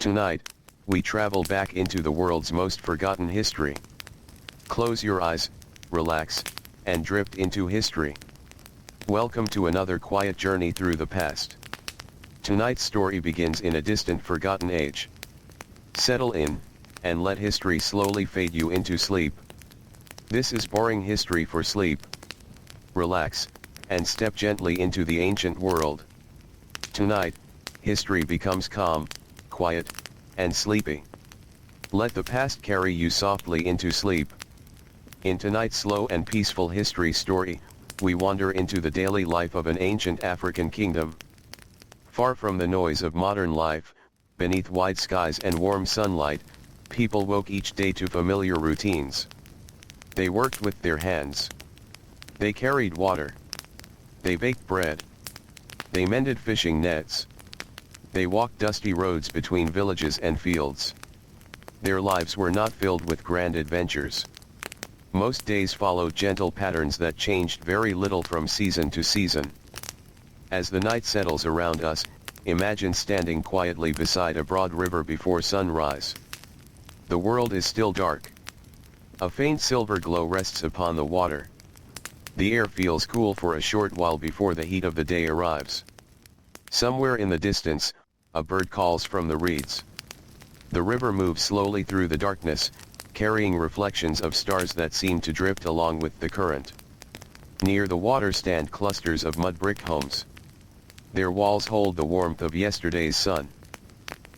Tonight, we travel back into the world's most forgotten history. Close your eyes, relax, and drift into history. Welcome to another quiet journey through the past. Tonight's story begins in a distant forgotten age. Settle in, and let history slowly fade you into sleep. This is boring history for sleep. Relax, and step gently into the ancient world. Tonight, history becomes calm, quiet, and sleepy. Let the past carry you softly into sleep. In tonight's slow and peaceful history story, we wander into the daily life of an ancient African kingdom. Far from the noise of modern life, beneath wide skies and warm sunlight, people woke each day to familiar routines. They worked with their hands. They carried water. They baked bread. They mended fishing nets. They walked dusty roads between villages and fields. Their lives were not filled with grand adventures. Most days followed gentle patterns that changed very little from season to season. As the night settles around us, imagine standing quietly beside a broad river before sunrise. The world is still dark. A faint silver glow rests upon the water. The air feels cool for a short while before the heat of the day arrives. Somewhere in the distance, a bird calls from the reeds. The river moves slowly through the darkness, carrying reflections of stars that seem to drift along with the current. Near the water stand clusters of mud brick homes. Their walls hold the warmth of yesterday's sun.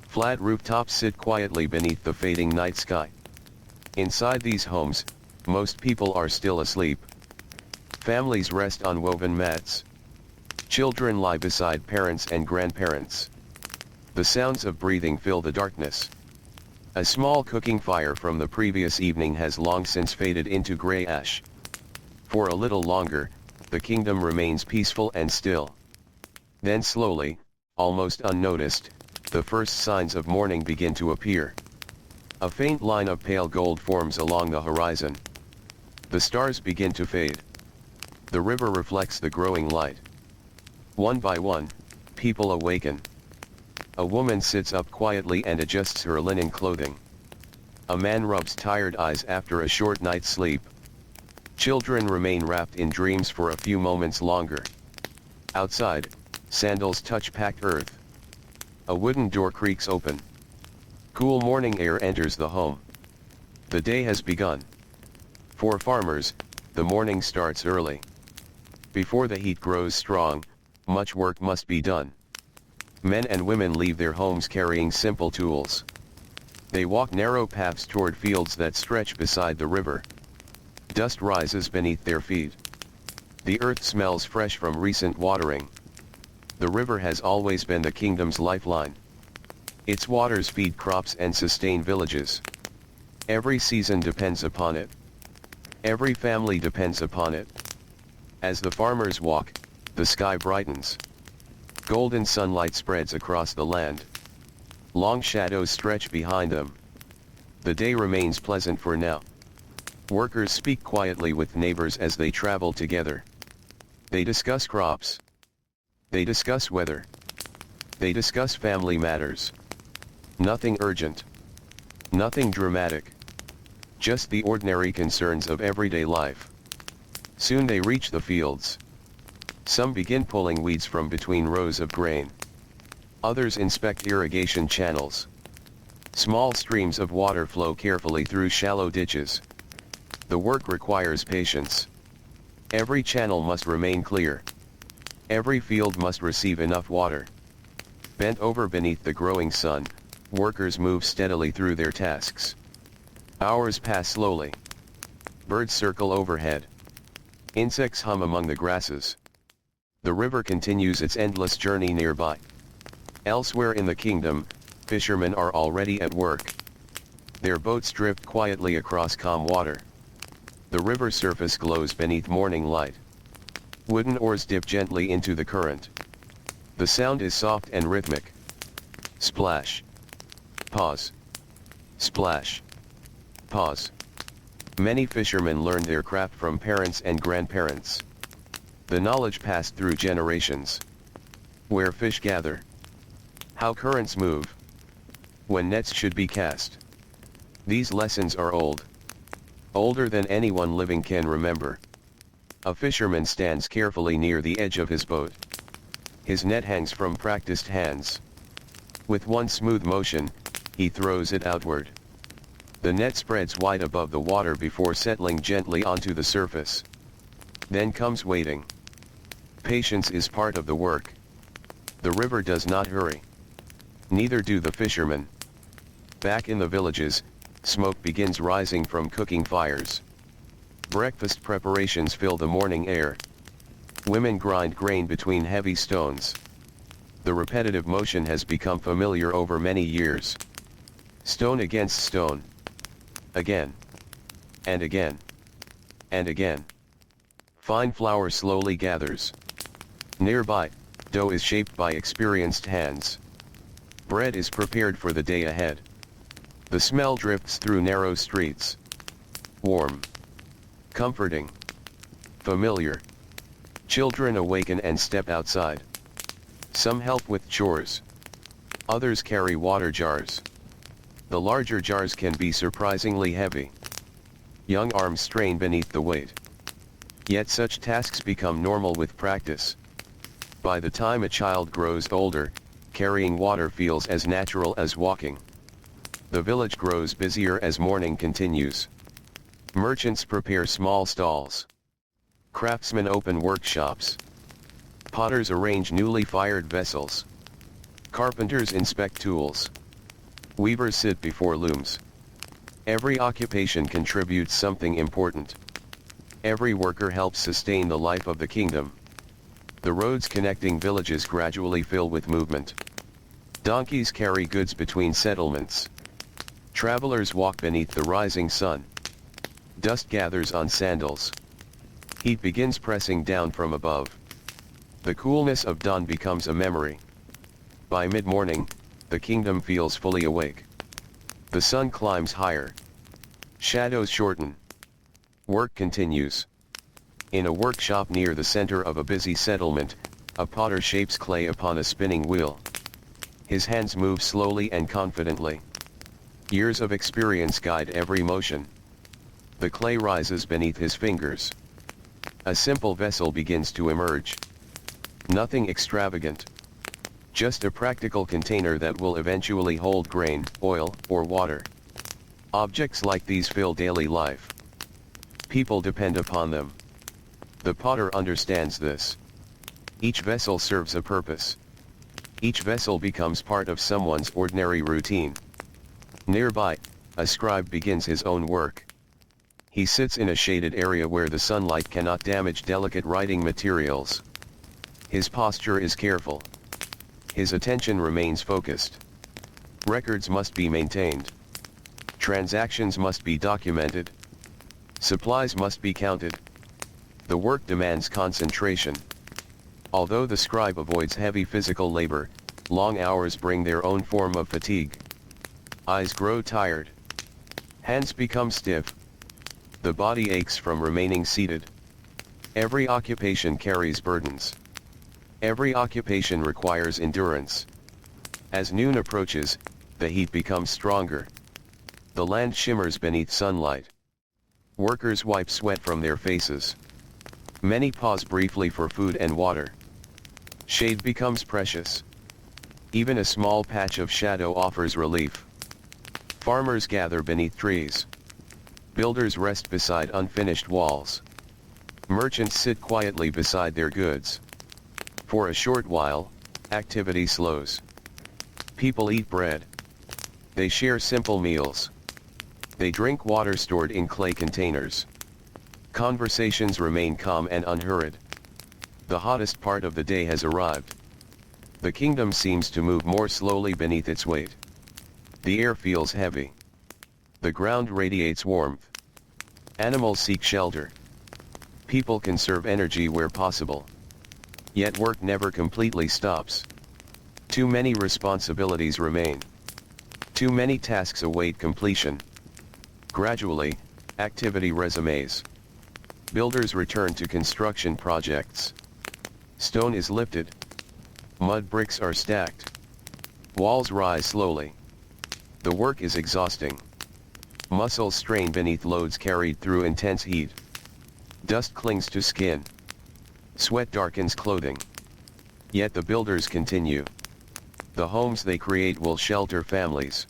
Flat rooftops sit quietly beneath the fading night sky. Inside these homes, most people are still asleep. Families rest on woven mats. Children lie beside parents and grandparents. The sounds of breathing fill the darkness. A small cooking fire from the previous evening has long since faded into gray ash. For a little longer, the kingdom remains peaceful and still. Then slowly, almost unnoticed, the first signs of morning begin to appear. A faint line of pale gold forms along the horizon. The stars begin to fade. The river reflects the growing light. One by one, people awaken. A woman sits up quietly and adjusts her linen clothing. A man rubs tired eyes after a short night's sleep. Children remain wrapped in dreams for a few moments longer. Outside, sandals touch packed earth. A wooden door creaks open. Cool morning air enters the home. The day has begun. For farmers, the morning starts early. Before the heat grows strong, much work must be done. Men and women leave their homes carrying simple tools. They walk narrow paths toward fields that stretch beside the river. Dust rises beneath their feet. The earth smells fresh from recent watering. The river has always been the kingdom's lifeline. Its waters feed crops and sustain villages. Every season depends upon it. Every family depends upon it. As the farmers walk, the sky brightens. Golden sunlight spreads across the land. Long shadows stretch behind them. The day remains pleasant for now. Workers speak quietly with neighbors as they travel together. They discuss crops. They discuss weather. They discuss family matters. Nothing urgent. Nothing dramatic. Just the ordinary concerns of everyday life. Soon they reach the fields. Some begin pulling weeds from between rows of grain. Others inspect irrigation channels. Small streams of water flow carefully through shallow ditches. The work requires patience. Every channel must remain clear. Every field must receive enough water. Bent over beneath the growing sun, workers move steadily through their tasks. Hours pass slowly. Birds circle overhead. Insects hum among the grasses. The river continues its endless journey nearby. Elsewhere in the kingdom, fishermen are already at work. Their boats drift quietly across calm water. The river surface glows beneath morning light. Wooden oars dip gently into the current. The sound is soft and rhythmic. Splash. Pause. Splash. Pause. Many fishermen learned their craft from parents and grandparents. The knowledge passed through generations. Where fish gather. How currents move. When nets should be cast. These lessons are old. Older than anyone living can remember. A fisherman stands carefully near the edge of his boat. His net hangs from practiced hands. With one smooth motion, he throws it outward. The net spreads wide above the water before settling gently onto the surface. Then comes waiting. Patience is part of the work. The river does not hurry. Neither do the fishermen. Back in the villages, smoke begins rising from cooking fires. Breakfast preparations fill the morning air. Women grind grain between heavy stones. The repetitive motion has become familiar over many years. Stone against stone. Again. And again. And again. Fine flour slowly gathers. Nearby, dough is shaped by experienced hands. Bread is prepared for the day ahead. The smell drifts through narrow streets. Warm. Comforting. Familiar. Children awaken and step outside. Some help with chores. Others carry water jars. The larger jars can be surprisingly heavy. Young arms strain beneath the weight. Yet such tasks become normal with practice. By the time a child grows older, carrying water feels as natural as walking. The village grows busier as morning continues. Merchants prepare small stalls. Craftsmen open workshops. Potters arrange newly fired vessels. Carpenters inspect tools. Weavers sit before looms. Every occupation contributes something important. Every worker helps sustain the life of the kingdom. The roads connecting villages gradually fill with movement. Donkeys carry goods between settlements. Travelers walk beneath the rising sun. Dust gathers on sandals. Heat begins pressing down from above. The coolness of dawn becomes a memory. By mid-morning, the kingdom feels fully awake. The sun climbs higher. Shadows shorten. Work continues. In a workshop near the center of a busy settlement, a potter shapes clay upon a spinning wheel. His hands move slowly and confidently. Years of experience guide every motion. The clay rises beneath his fingers. A simple vessel begins to emerge. Nothing extravagant. Just a practical container that will eventually hold grain, oil, or water. Objects like these fill daily life. People depend upon them. The potter understands this. Each vessel serves a purpose. Each vessel becomes part of someone's ordinary routine. Nearby, a scribe begins his own work. He sits in a shaded area where the sunlight cannot damage delicate writing materials. His posture is careful. His attention remains focused. Records must be maintained. Transactions must be documented. Supplies must be counted. The work demands concentration. Although the scribe avoids heavy physical labor, long hours bring their own form of fatigue. Eyes grow tired. Hands become stiff. The body aches from remaining seated. Every occupation carries burdens. Every occupation requires endurance. As noon approaches, the heat becomes stronger. The land shimmers beneath sunlight. Workers wipe sweat from their faces. Many pause briefly for food and water. Shade becomes precious. Even a small patch of shadow offers relief. Farmers gather beneath trees. Builders rest beside unfinished walls. Merchants sit quietly beside their goods. For a short while, activity slows. People eat bread. They share simple meals. They drink water stored in clay containers. Conversations remain calm and unhurried. The hottest part of the day has arrived. The kingdom seems to move more slowly beneath its weight. The air feels heavy. The ground radiates warmth. Animals seek shelter. People conserve energy where possible. Yet work never completely stops. Too many responsibilities remain. Too many tasks await completion. Gradually, activity resumes. Builders return to construction projects. Stone is lifted. Mud bricks are stacked. Walls rise slowly. The work is exhausting. Muscles strain beneath loads carried through intense heat. Dust clings to skin. Sweat darkens clothing. Yet the builders continue. The homes they create will shelter families.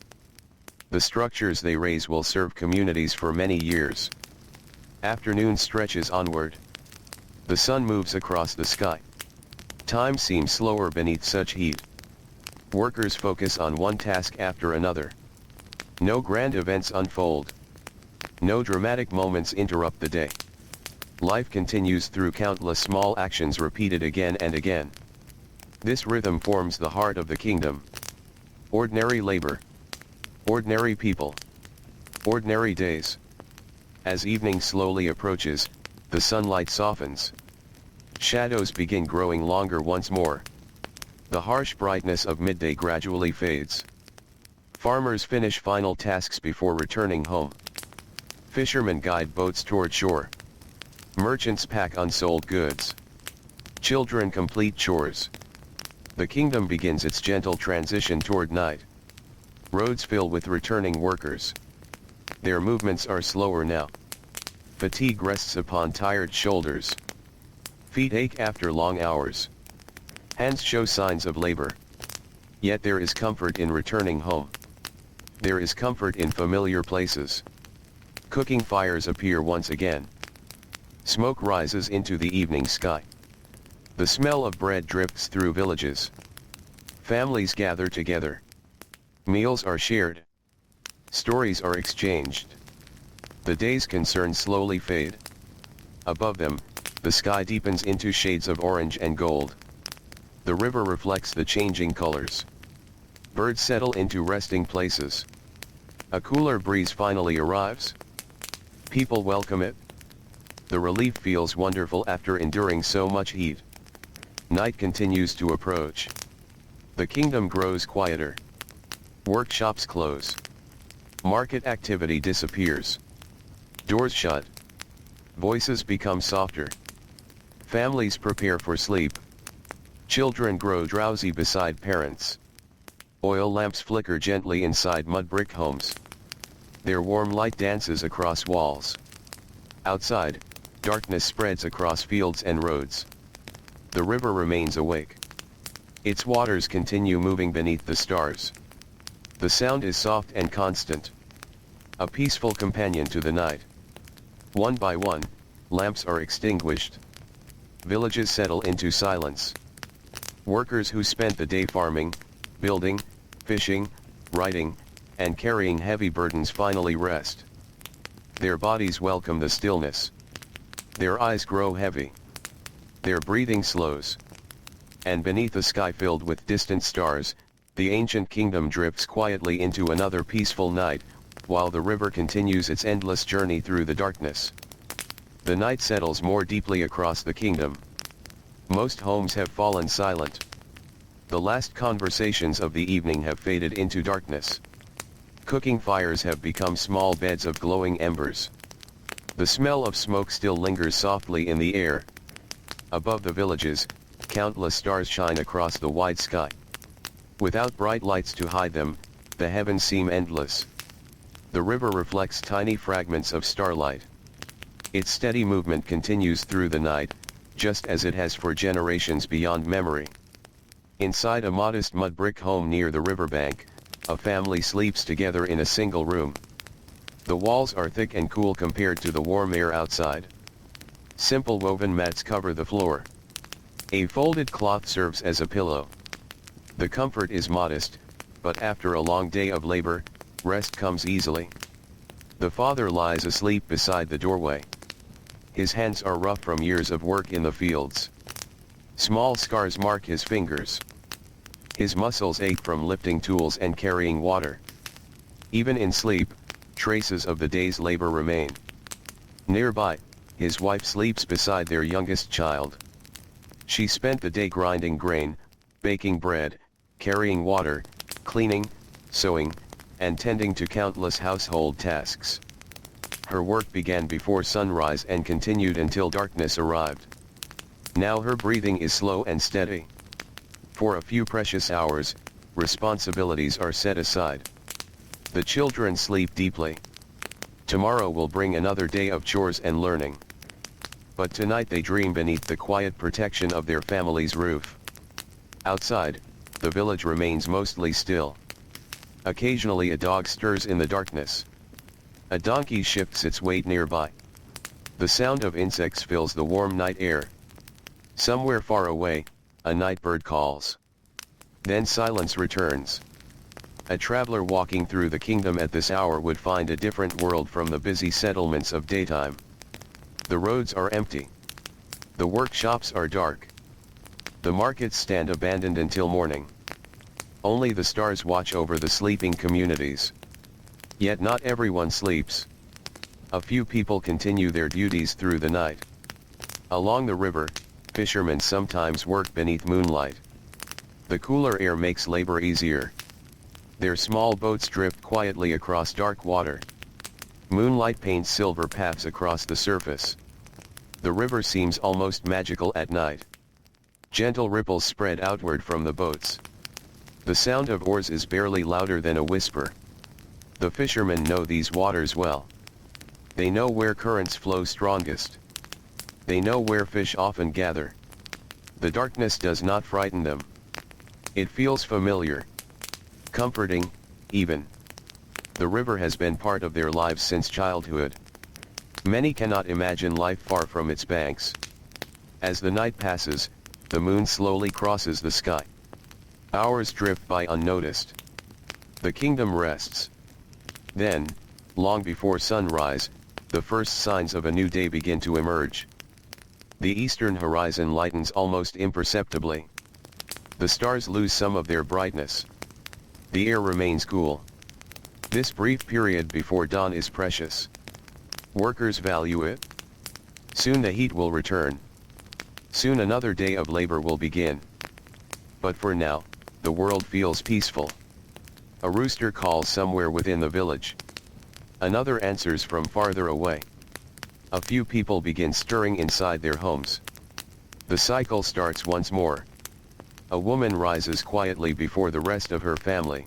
The structures they raise will serve communities for many years. Afternoon stretches onward. The sun moves across the sky. Time seems slower beneath such heat. Workers focus on one task after another. No grand events unfold. No dramatic moments interrupt the day. Life continues through countless small actions repeated again and again. This rhythm forms the heart of the kingdom. Ordinary labor. Ordinary people. Ordinary days. As evening slowly approaches, the sunlight softens. Shadows begin growing longer once more. The harsh brightness of midday gradually fades. Farmers finish final tasks before returning home. Fishermen guide boats toward shore. Merchants pack unsold goods. Children complete chores. The kingdom begins its gentle transition toward night. Roads fill with returning workers. Their movements are slower now. Fatigue rests upon tired shoulders. Feet ache after long hours. Hands show signs of labor. Yet there is comfort in returning home. There is comfort in familiar places. Cooking fires appear once again. Smoke rises into the evening sky. The smell of bread drifts through villages. Families gather together. Meals are shared. Stories are exchanged. The day's concerns slowly fade. Above them, the sky deepens into shades of orange and gold. The river reflects the changing colors. Birds settle into resting places. A cooler breeze finally arrives. People welcome it. The relief feels wonderful after enduring so much heat. Night continues to approach. The kingdom grows quieter. Workshops close. Market activity disappears. Doors shut. Voices become softer. Families prepare for sleep. Children grow drowsy beside parents. Oil lamps flicker gently inside mud brick homes. Their warm light dances across walls. Outside, darkness spreads across fields and roads. The river remains awake. Its waters continue moving beneath the stars. The sound is soft and constant. A peaceful companion to the night. One by one, lamps are extinguished. Villages settle into silence. Workers who spent the day farming, building, fishing, writing, and carrying heavy burdens finally rest. Their bodies welcome the stillness. Their eyes grow heavy. Their breathing slows. And beneath a sky filled with distant stars, the ancient kingdom drifts quietly into another peaceful night, while the river continues its endless journey through the darkness. The night settles more deeply across the kingdom. Most homes have fallen silent. The last conversations of the evening have faded into darkness. Cooking fires have become small beds of glowing embers. The smell of smoke still lingers softly in the air. Above the villages, countless stars shine across the wide sky. Without bright lights to hide them, the heavens seem endless. The river reflects tiny fragments of starlight. Its steady movement continues through the night, just as it has for generations beyond memory. Inside a modest mud brick home near the riverbank, a family sleeps together in a single room. The walls are thick and cool compared to the warm air outside. Simple woven mats cover the floor. A folded cloth serves as a pillow. The comfort is modest, but after a long day of labor, rest comes easily. The father lies asleep beside the doorway. His hands are rough from years of work in the fields. Small scars mark his fingers. His muscles ache from lifting tools and carrying water. Even in sleep, traces of the day's labor remain. Nearby, his wife sleeps beside their youngest child. She spent the day grinding grain, baking bread, carrying water, cleaning, sewing, and tending to countless household tasks. Her work began before sunrise and continued until darkness arrived. Now her breathing is slow and steady. For a few precious hours, responsibilities are set aside. The children sleep deeply. Tomorrow will bring another day of chores and learning. But tonight they dream beneath the quiet protection of their family's roof. Outside, the village remains mostly still. Occasionally a dog stirs in the darkness. A donkey shifts its weight nearby. The sound of insects fills the warm night air. Somewhere far away, a night bird calls. Then silence returns. A traveler walking through the kingdom at this hour would find a different world from the busy settlements of daytime. The roads are empty. The workshops are dark. The markets stand abandoned until morning. Only the stars watch over the sleeping communities. Yet not everyone sleeps. A few people continue their duties through the night. Along the river, fishermen sometimes work beneath moonlight. The cooler air makes labor easier. Their small boats drift quietly across dark water. Moonlight paints silver paths across the surface. The river seems almost magical at night. Gentle ripples spread outward from the boats. The sound of oars is barely louder than a whisper. The fishermen know these waters well. They know where currents flow strongest. They know where fish often gather. The darkness does not frighten them. It feels familiar. Comforting, even. The river has been part of their lives since childhood. Many cannot imagine life far from its banks. As the night passes, the moon slowly crosses the sky. Hours drift by unnoticed. The kingdom rests. Then, long before sunrise, the first signs of a new day begin to emerge. The eastern horizon lightens almost imperceptibly. The stars lose some of their brightness. The air remains cool. This brief period before dawn is precious. Workers value it. Soon the heat will return. Soon another day of labor will begin. But for now, the world feels peaceful. A rooster calls somewhere within the village. Another answers from farther away. A few people begin stirring inside their homes. The cycle starts once more. A woman rises quietly before the rest of her family.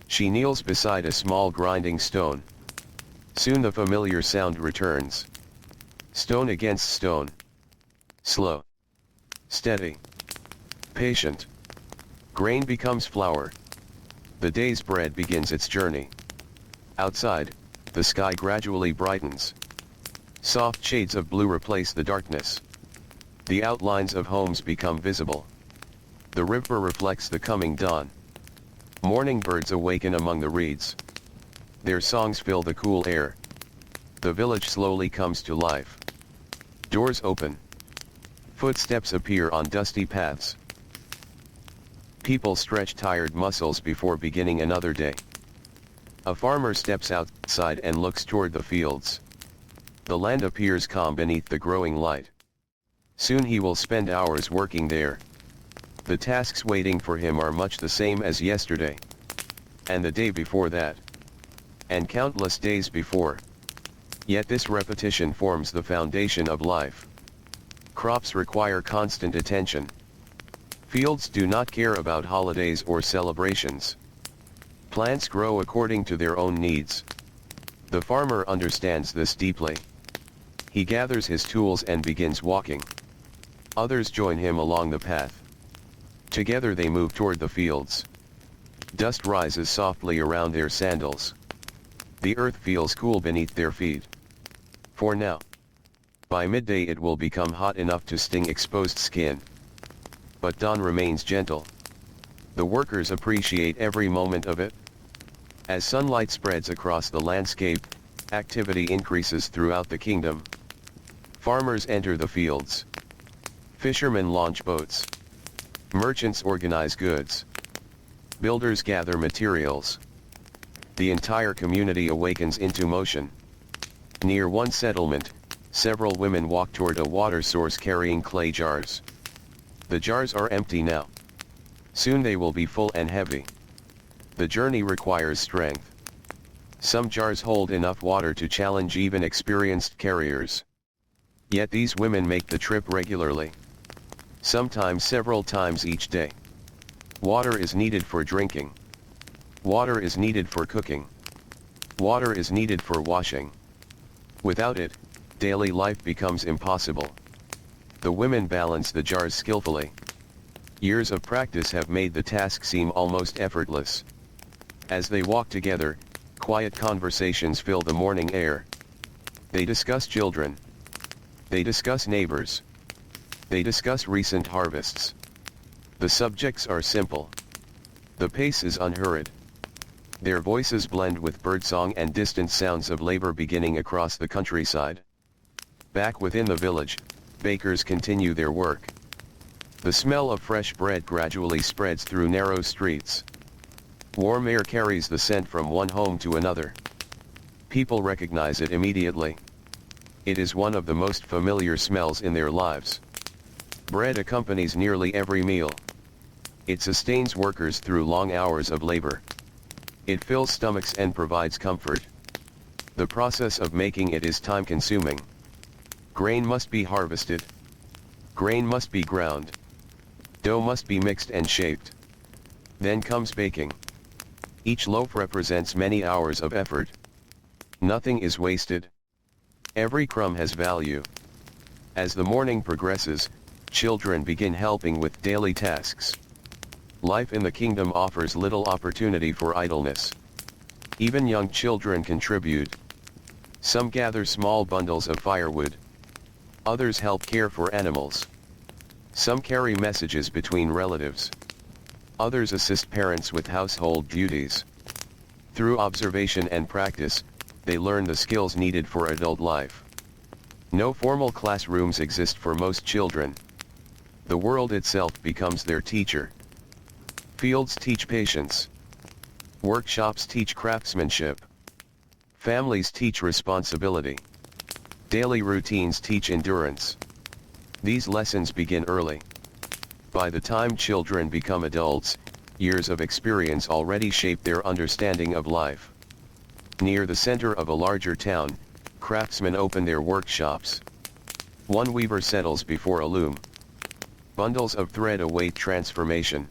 She kneels beside a small grinding stone. Soon the familiar sound returns. Stone against stone. Slow. Steady. Patient. Grain becomes flour. The day's bread begins its journey. Outside, the sky gradually brightens. Soft shades of blue replace the darkness. The outlines of homes become visible. The river reflects the coming dawn. Morning birds awaken among the reeds. Their songs fill the cool air. The village slowly comes to life. Doors open. Footsteps appear on dusty paths. People stretch tired muscles before beginning another day. A farmer steps outside and looks toward the fields. The land appears calm beneath the growing light. Soon he will spend hours working there. The tasks waiting for him are much the same as yesterday. And the day before that. And countless days before. Yet this repetition forms the foundation of life. Crops require constant attention. Fields do not care about holidays or celebrations. Plants grow according to their own needs. The farmer understands this deeply. He gathers his tools and begins walking. Others join him along the path. Together they move toward the fields. Dust rises softly around their sandals. The earth feels cool beneath their feet. For now. By midday it will become hot enough to sting exposed skin. But dawn remains gentle. The workers appreciate every moment of it. As sunlight spreads across the landscape, activity increases throughout the kingdom. Farmers enter the fields. Fishermen launch boats. Merchants organize goods. Builders gather materials. The entire community awakens into motion. Near one settlement, several women walk toward a water source carrying clay jars. The jars are empty now. Soon they will be full and heavy. The journey requires strength. Some jars hold enough water to challenge even experienced carriers. Yet these women make the trip regularly. Sometimes several times each day. Water is needed for drinking. Water is needed for cooking. Water is needed for washing. Without it, daily life becomes impossible. The women balance the jars skillfully. Years of practice have made the task seem almost effortless. As they walk together, quiet conversations fill the morning air. They discuss children. They discuss neighbors. They discuss recent harvests. The subjects are simple. The pace is unhurried. Their voices blend with birdsong and distant sounds of labor beginning across the countryside. Back within the village, bakers continue their work. The smell of fresh bread gradually spreads through narrow streets. Warm air carries the scent from one home to another. People recognize it immediately. It is one of the most familiar smells in their lives. Bread accompanies nearly every meal. It sustains workers through long hours of labor. It fills stomachs and provides comfort. The process of making it is time-consuming. Grain must be harvested. Grain must be ground. Dough must be mixed and shaped. Then comes baking. Each loaf represents many hours of effort. Nothing is wasted. Every crumb has value. As the morning progresses, children begin helping with daily tasks. Life in the kingdom offers little opportunity for idleness. Even young children contribute. Some gather small bundles of firewood. Others help care for animals. Some carry messages between relatives. Others assist parents with household duties. Through observation and practice, they learn the skills needed for adult life. No formal classrooms exist for most children. The world itself becomes their teacher. Fields teach patience. Workshops teach craftsmanship. Families teach responsibility. Daily routines teach endurance. These lessons begin early. By the time children become adults, years of experience already shape their understanding of life. Near the center of a larger town, craftsmen open their workshops. One weaver settles before a loom. Bundles of thread await transformation.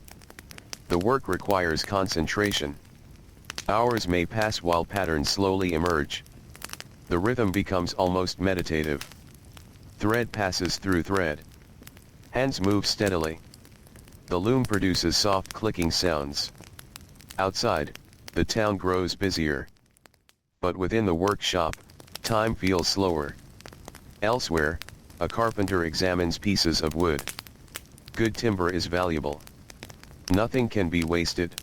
The work requires concentration. Hours may pass while patterns slowly emerge. The rhythm becomes almost meditative. Thread passes through thread. Hands move steadily. The loom produces soft clicking sounds. Outside, the town grows busier. But within the workshop, time feels slower. Elsewhere, a carpenter examines pieces of wood. Good timber is valuable. Nothing can be wasted.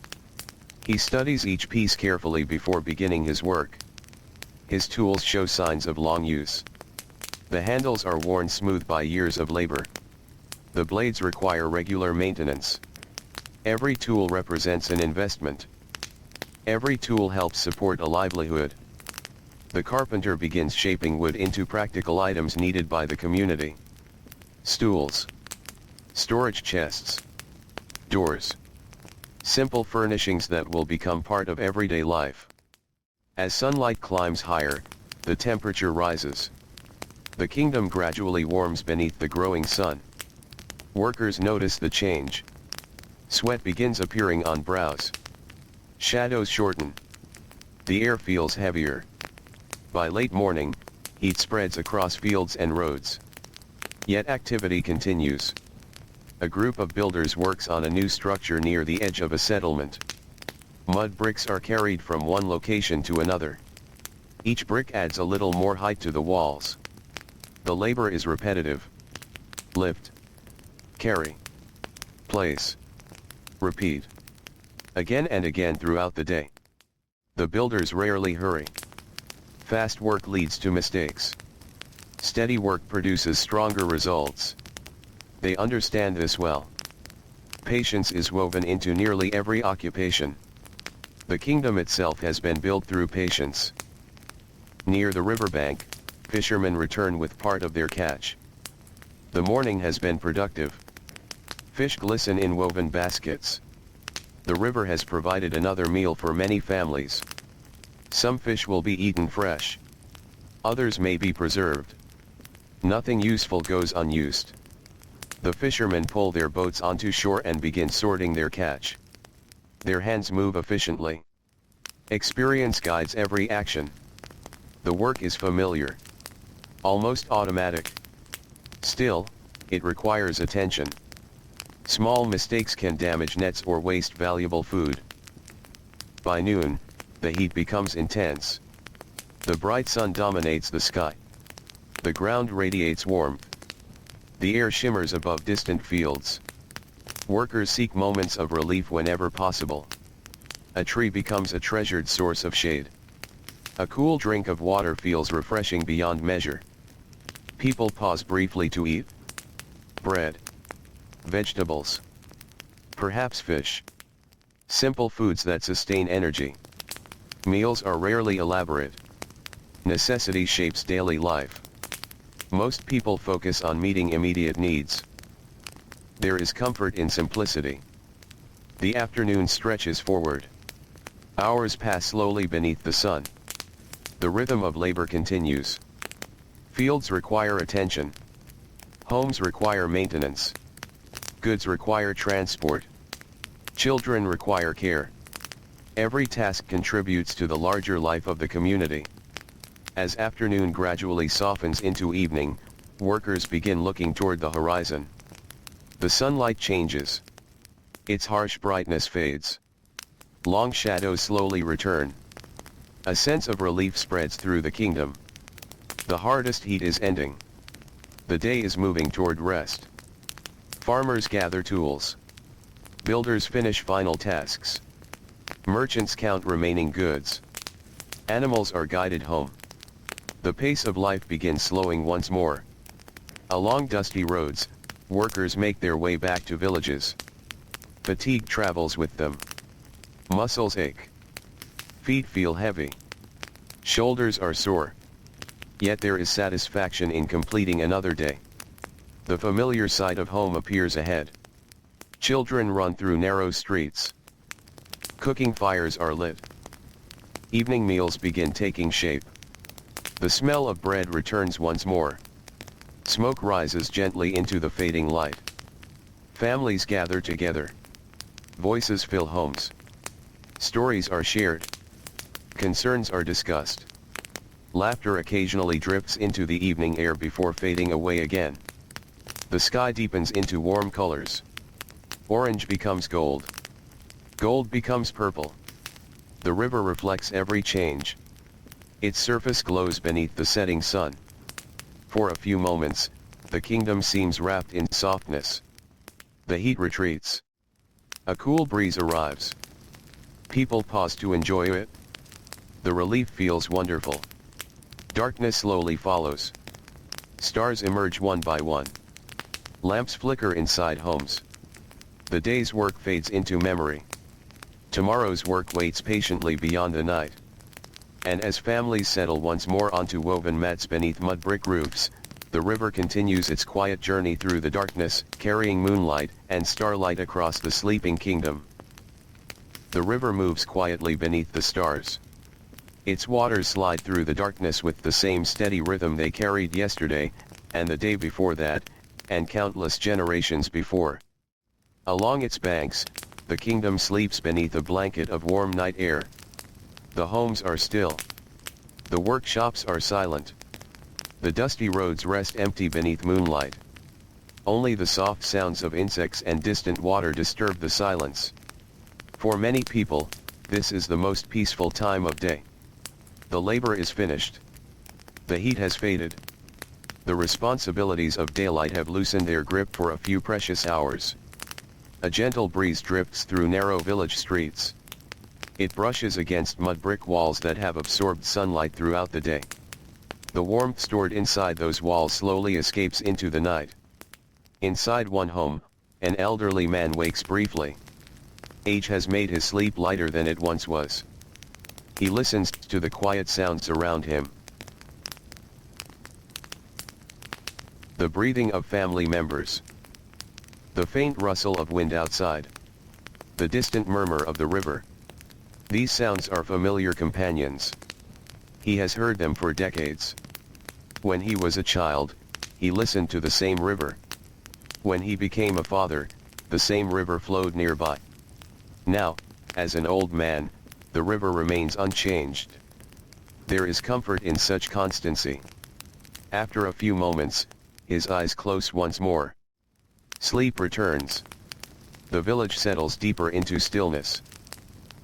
He studies each piece carefully before beginning his work. His tools show signs of long use. The handles are worn smooth by years of labor. The blades require regular maintenance. Every tool represents an investment. Every tool helps support a livelihood. The carpenter begins shaping wood into practical items needed by the community. Stools. Storage chests. Doors. Simple furnishings that will become part of everyday life. As sunlight climbs higher, the temperature rises. The kingdom gradually warms beneath the growing sun. Workers notice the change. Sweat begins appearing on brows. Shadows shorten. The air feels heavier. By late morning, heat spreads across fields and roads. Yet activity continues. A group of builders works on a new structure near the edge of a settlement. Mud bricks are carried from one location to another. Each brick adds a little more height to the walls. The labor is repetitive. Lift. Carry. Place. Repeat. Again and again throughout the day. The builders rarely hurry. Fast work leads to mistakes. Steady work produces stronger results. They understand this well. Patience is woven into nearly every occupation. The kingdom itself has been built through patience. Near the riverbank, fishermen return with part of their catch. The morning has been productive. Fish glisten in woven baskets. The river has provided another meal for many families. Some fish will be eaten fresh. Others may be preserved. Nothing useful goes unused. The fishermen pull their boats onto shore and begin sorting their catch. Their hands move efficiently. Experience guides every action. The work is familiar, almost automatic. Still, it requires attention. Small mistakes can damage nets or waste valuable food. By noon, the heat becomes intense. The bright sun dominates the sky. The ground radiates warmth. The air shimmers above distant fields. Workers seek moments of relief whenever possible. A tree becomes a treasured source of shade. A cool drink of water feels refreshing beyond measure. People pause briefly to eat bread, vegetables, perhaps fish. Simple foods that sustain energy. Meals are rarely elaborate. Necessity shapes daily life. Most people focus on meeting immediate needs. There is comfort in simplicity. The afternoon stretches forward. Hours pass slowly beneath the sun. The rhythm of labor continues. Fields require attention. Homes require maintenance. Goods require transport. Children require care. Every task contributes to the larger life of the community. As afternoon gradually softens into evening, workers begin looking toward the horizon. The sunlight changes. Its harsh brightness fades. Long shadows slowly return. A sense of relief spreads through the kingdom. The hardest heat is ending. The day is moving toward rest. Farmers gather tools. Builders finish final tasks. Merchants count remaining goods. Animals are guided home. The pace of life begins slowing once more. Along dusty roads, workers make their way back to villages. Fatigue travels with them. Muscles ache. Feet feel heavy. Shoulders are sore. Yet there is satisfaction in completing another day. The familiar sight of home appears ahead. Children run through narrow streets. Cooking fires are lit. Evening meals begin taking shape. The smell of bread returns once more. Smoke rises gently into the fading light. Families gather together. Voices fill homes. Stories are shared. Concerns are discussed. Laughter occasionally drifts into the evening air before fading away again. The sky deepens into warm colors. Orange becomes gold. Gold becomes purple. The river reflects every change. Its surface glows beneath the setting sun. For a few moments, the kingdom seems wrapped in softness. The heat retreats. A cool breeze arrives. People pause to enjoy it. The relief feels wonderful. Darkness slowly follows. Stars emerge one by one. Lamps flicker inside homes. The day's work fades into memory. Tomorrow's work waits patiently beyond the night. And as families settle once more onto woven mats beneath mud brick roofs, the river continues its quiet journey through the darkness, carrying moonlight and starlight across the sleeping kingdom. The river moves quietly beneath the stars. Its waters slide through the darkness with the same steady rhythm they carried yesterday, and the day before that, and countless generations before. Along its banks, the kingdom sleeps beneath a blanket of warm night air. The homes are still. The workshops are silent. The dusty roads rest empty beneath moonlight. Only the soft sounds of insects and distant water disturb the silence. For many people, this is the most peaceful time of day. The labor is finished. The heat has faded. The responsibilities of daylight have loosened their grip for a few precious hours. A gentle breeze drifts through narrow village streets. It brushes against mud brick walls that have absorbed sunlight throughout the day. The warmth stored inside those walls slowly escapes into the night. Inside one home, an elderly man wakes briefly. Age has made his sleep lighter than it once was. He listens to the quiet sounds around him. The breathing of family members. The faint rustle of wind outside. The distant murmur of the river. These sounds are familiar companions. He has heard them for decades. When he was a child, he listened to the same river. When he became a father, the same river flowed nearby. Now, as an old man, the river remains unchanged. There is comfort in such constancy. After a few moments, his eyes close once more. Sleep returns. The village settles deeper into stillness.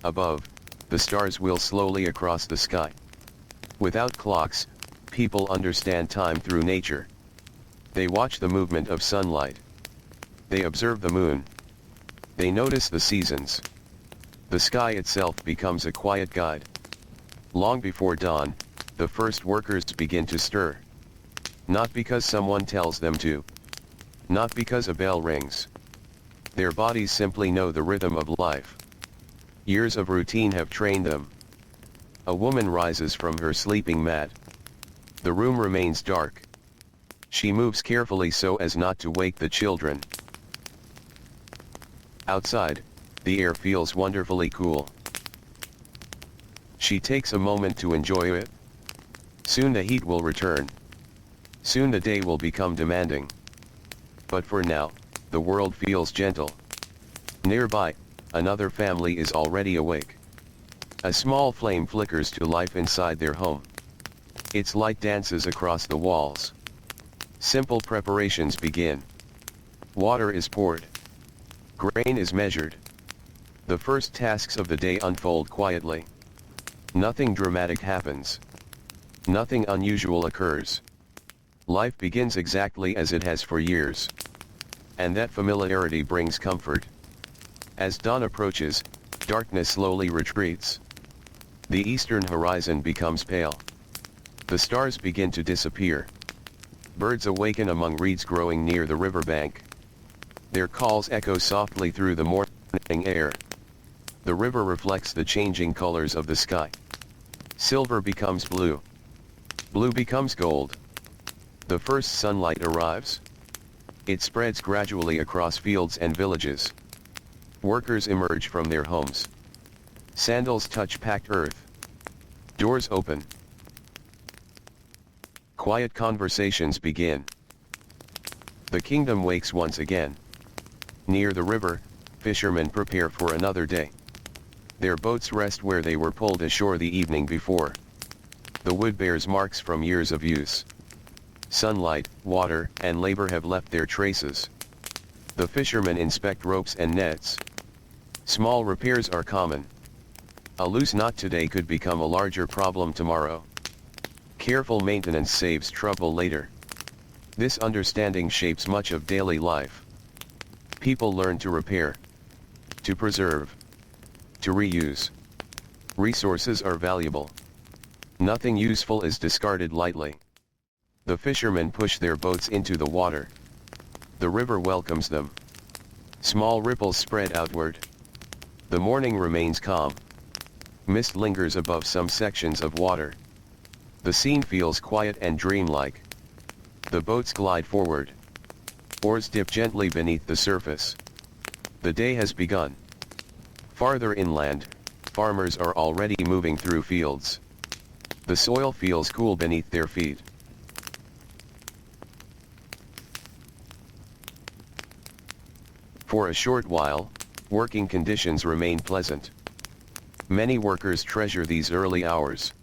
Above, the stars wheel slowly across the sky. Without clocks, people understand time through nature. They watch the movement of sunlight. They observe the moon. They notice the seasons. The sky itself becomes a quiet guide. Long before dawn, the first workers begin to stir. Not because someone tells them to. Not because a bell rings. Their bodies simply know the rhythm of life. Years of routine have trained them. A woman rises from her sleeping mat. The room remains dark. She moves carefully so as not to wake the children. Outside, the air feels wonderfully cool. She takes a moment to enjoy it. Soon the heat will return. Soon the day will become demanding. But for now, the world feels gentle. Nearby, another family is already awake. A small flame flickers to life inside their home. Its light dances across the walls. Simple preparations begin. Water is poured. Grain is measured. The first tasks of the day unfold quietly. Nothing dramatic happens. Nothing unusual occurs. Life begins exactly as it has for years. And that familiarity brings comfort. As dawn approaches, darkness slowly retreats. The eastern horizon becomes pale. The stars begin to disappear. Birds awaken among reeds growing near the riverbank. Their calls echo softly through the morning air. The river reflects the changing colors of the sky. Silver becomes blue. Blue becomes gold. The first sunlight arrives. It spreads gradually across fields and villages. Workers emerge from their homes. Sandals touch packed earth. Doors open. Quiet conversations begin. The kingdom wakes once again. Near the river, fishermen prepare for another day. Their boats rest where they were pulled ashore the evening before. The wood bears marks from years of use. Sunlight, water, and labor have left their traces. The fishermen inspect ropes and nets. Small repairs are common. A loose knot today could become a larger problem tomorrow. Careful maintenance saves trouble later. This understanding shapes much of daily life. People learn to repair, to preserve, to reuse. Resources are valuable. Nothing useful is discarded lightly. The fishermen push their boats into the water. The river welcomes them. Small ripples spread outward. The morning remains calm. Mist lingers above some sections of water. The scene feels quiet and dreamlike. The boats glide forward. Oars dip gently beneath the surface. The day has begun. Farther inland, farmers are already moving through fields. The soil feels cool beneath their feet. For a short while, working conditions remain pleasant. Many workers treasure these early hours.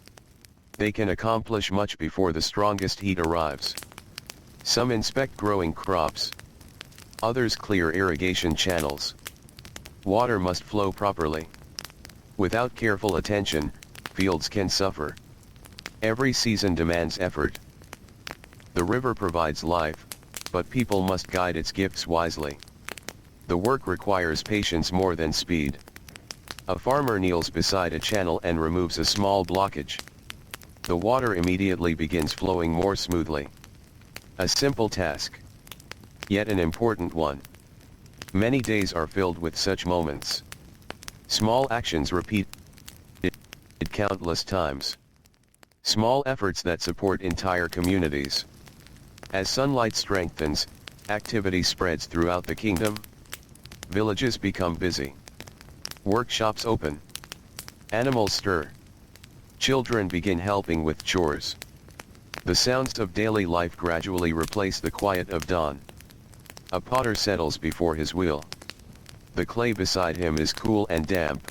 They can accomplish much before the strongest heat arrives. Some inspect growing crops. Others clear irrigation channels. Water must flow properly. Without careful attention, fields can suffer. Every season demands effort. The river provides life, but people must guide its gifts wisely. The work requires patience more than speed. A farmer kneels beside a channel and removes a small blockage. The water immediately begins flowing more smoothly. A simple task. Yet an important one. Many days are filled with such moments. Small actions repeated countless times. Small efforts that support entire communities. As sunlight strengthens, activity spreads throughout the kingdom. Villages become busy. Workshops open. Animals stir. Children begin helping with chores. The sounds of daily life gradually replace the quiet of dawn. A potter settles before his wheel. The clay beside him is cool and damp.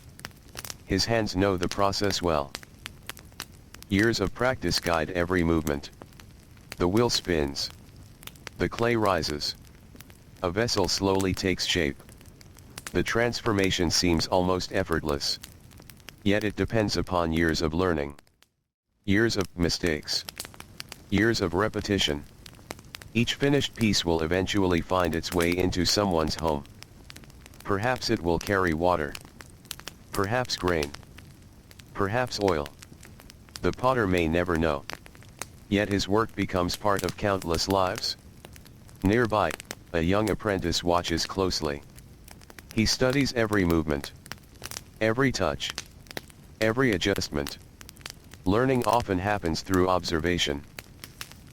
His hands know the process well. Years of practice guide every movement. The wheel spins. The clay rises. A vessel slowly takes shape. The transformation seems almost effortless. Yet it depends upon years of learning. Years of mistakes. Years of repetition. Each finished piece will eventually find its way into someone's home. Perhaps it will carry water. Perhaps grain. Perhaps oil. The potter may never know. Yet his work becomes part of countless lives. Nearby, a young apprentice watches closely. He studies every movement, every touch, every adjustment. Learning often happens through observation.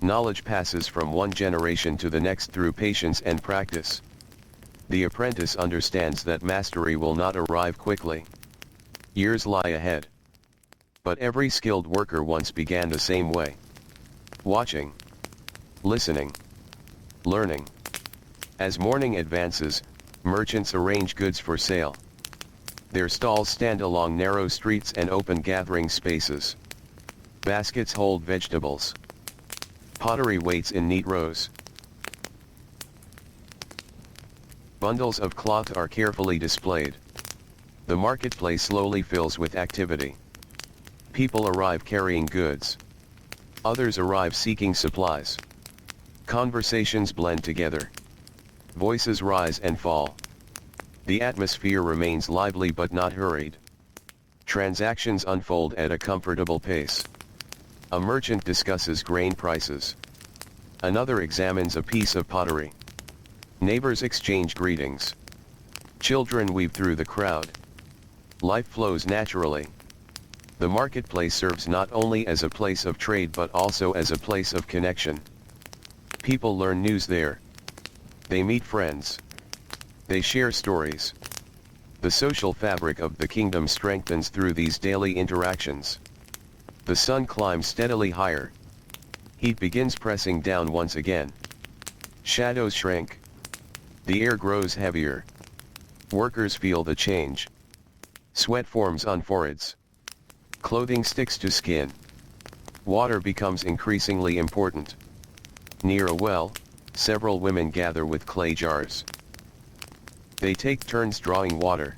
Knowledge passes from one generation to the next through patience and practice. The apprentice understands that mastery will not arrive quickly. Years lie ahead. But every skilled worker once began the same way. Watching, listening, learning. As morning advances, merchants arrange goods for sale. Their stalls stand along narrow streets and open gathering spaces. Baskets hold vegetables. Pottery waits in neat rows. Bundles of cloth are carefully displayed. The marketplace slowly fills with activity. People arrive carrying goods. Others arrive seeking supplies. Conversations blend together. Voices rise and fall. The atmosphere remains lively but not hurried. Transactions unfold at a comfortable pace. A merchant discusses grain prices. Another examines a piece of pottery. Neighbors exchange greetings. Children weave through the crowd. Life flows naturally. The marketplace serves not only as a place of trade but also as a place of connection. People learn news there. They meet friends. They share stories. The social fabric of the kingdom strengthens through these daily interactions. The sun climbs steadily higher. Heat begins pressing down once again. Shadows shrink. The air grows heavier. Workers feel the change. Sweat forms on foreheads. Clothing sticks to skin. Water becomes increasingly important. Near a well, several women gather with clay jars. They take turns drawing water.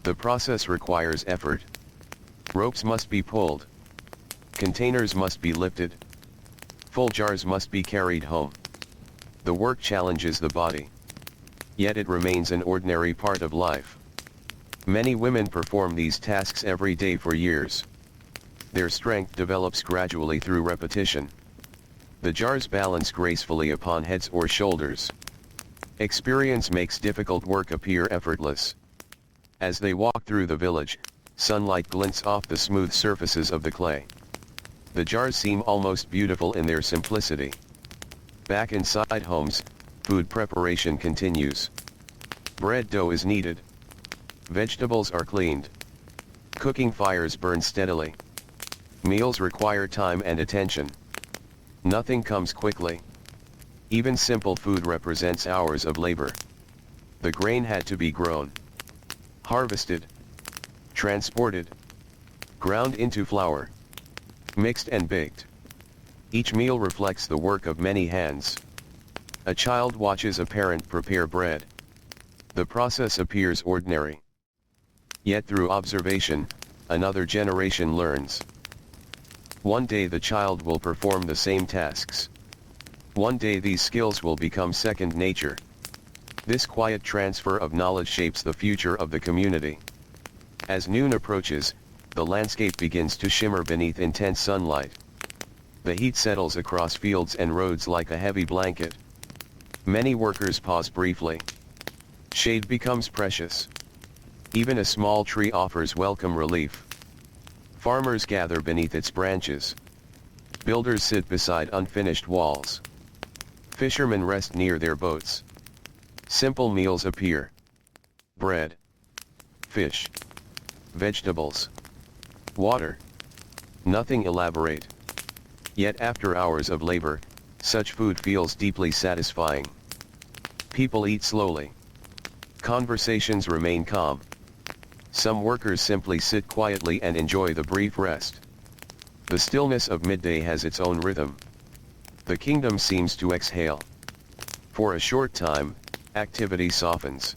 The process requires effort. Ropes must be pulled. Containers must be lifted. Full jars must be carried home. The work challenges the body. Yet it remains an ordinary part of life. Many women perform these tasks every day for years. Their strength develops gradually through repetition. The jars balance gracefully upon heads or shoulders. Experience makes difficult work appear effortless. As they walk through the village, sunlight glints off the smooth surfaces of the clay. The jars seem almost beautiful in their simplicity. Back inside homes, food preparation continues. Bread dough is kneaded. Vegetables are cleaned. Cooking fires burn steadily. Meals require time and attention. Nothing comes quickly. Even simple food represents hours of labor. The grain had to be grown, harvested, transported, ground into flour, mixed and baked. Each meal reflects the work of many hands. A child watches a parent prepare bread. The process appears ordinary. Yet through observation, another generation learns. One day the child will perform the same tasks. One day these skills will become second nature. This quiet transfer of knowledge shapes the future of the community. As noon approaches, the landscape begins to shimmer beneath intense sunlight. The heat settles across fields and roads like a heavy blanket. Many workers pause briefly. Shade becomes precious. Even a small tree offers welcome relief. Farmers gather beneath its branches. Builders sit beside unfinished walls. Fishermen rest near their boats. Simple meals appear. Bread, fish, vegetables, water. Nothing elaborate. Yet after hours of labor, such food feels deeply satisfying. People eat slowly. Conversations remain calm. Some workers simply sit quietly and enjoy the brief rest. The stillness of midday has its own rhythm. The kingdom seems to exhale. For a short time, activity softens.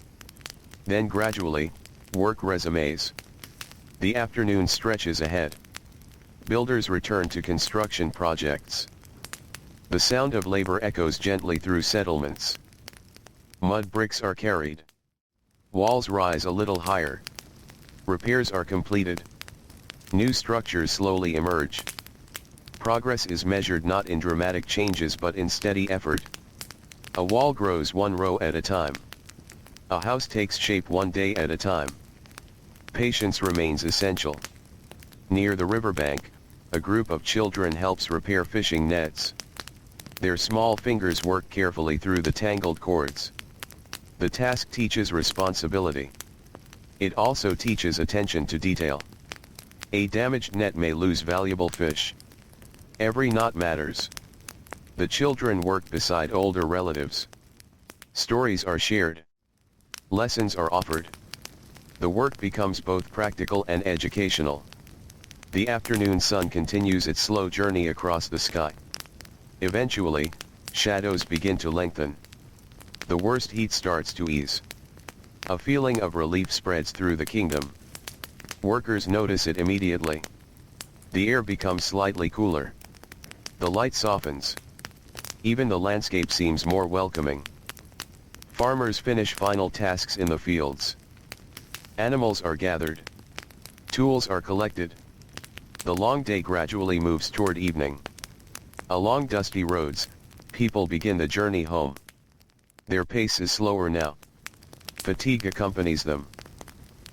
Then gradually, work resumes. The afternoon stretches ahead. Builders return to construction projects. The sound of labor echoes gently through settlements. Mud bricks are carried. Walls rise a little higher. Repairs are completed. New structures slowly emerge. Progress is measured not in dramatic changes but in steady effort. A wall grows one row at a time. A house takes shape one day at a time. Patience remains essential. Near the riverbank, a group of children helps repair fishing nets. Their small fingers work carefully through the tangled cords. The task teaches responsibility. It also teaches attention to detail. A damaged net may lose valuable fish. Every knot matters. The children work beside older relatives. Stories are shared. Lessons are offered. The work becomes both practical and educational. The afternoon sun continues its slow journey across the sky. Eventually, shadows begin to lengthen. The worst heat starts to ease. A feeling of relief spreads through the kingdom. Workers notice it immediately. The air becomes slightly cooler. The light softens. Even the landscape seems more welcoming. Farmers finish final tasks in the fields. Animals are gathered. Tools are collected. The long day gradually moves toward evening. Along dusty roads, people begin the journey home. Their pace is slower now. Fatigue accompanies them.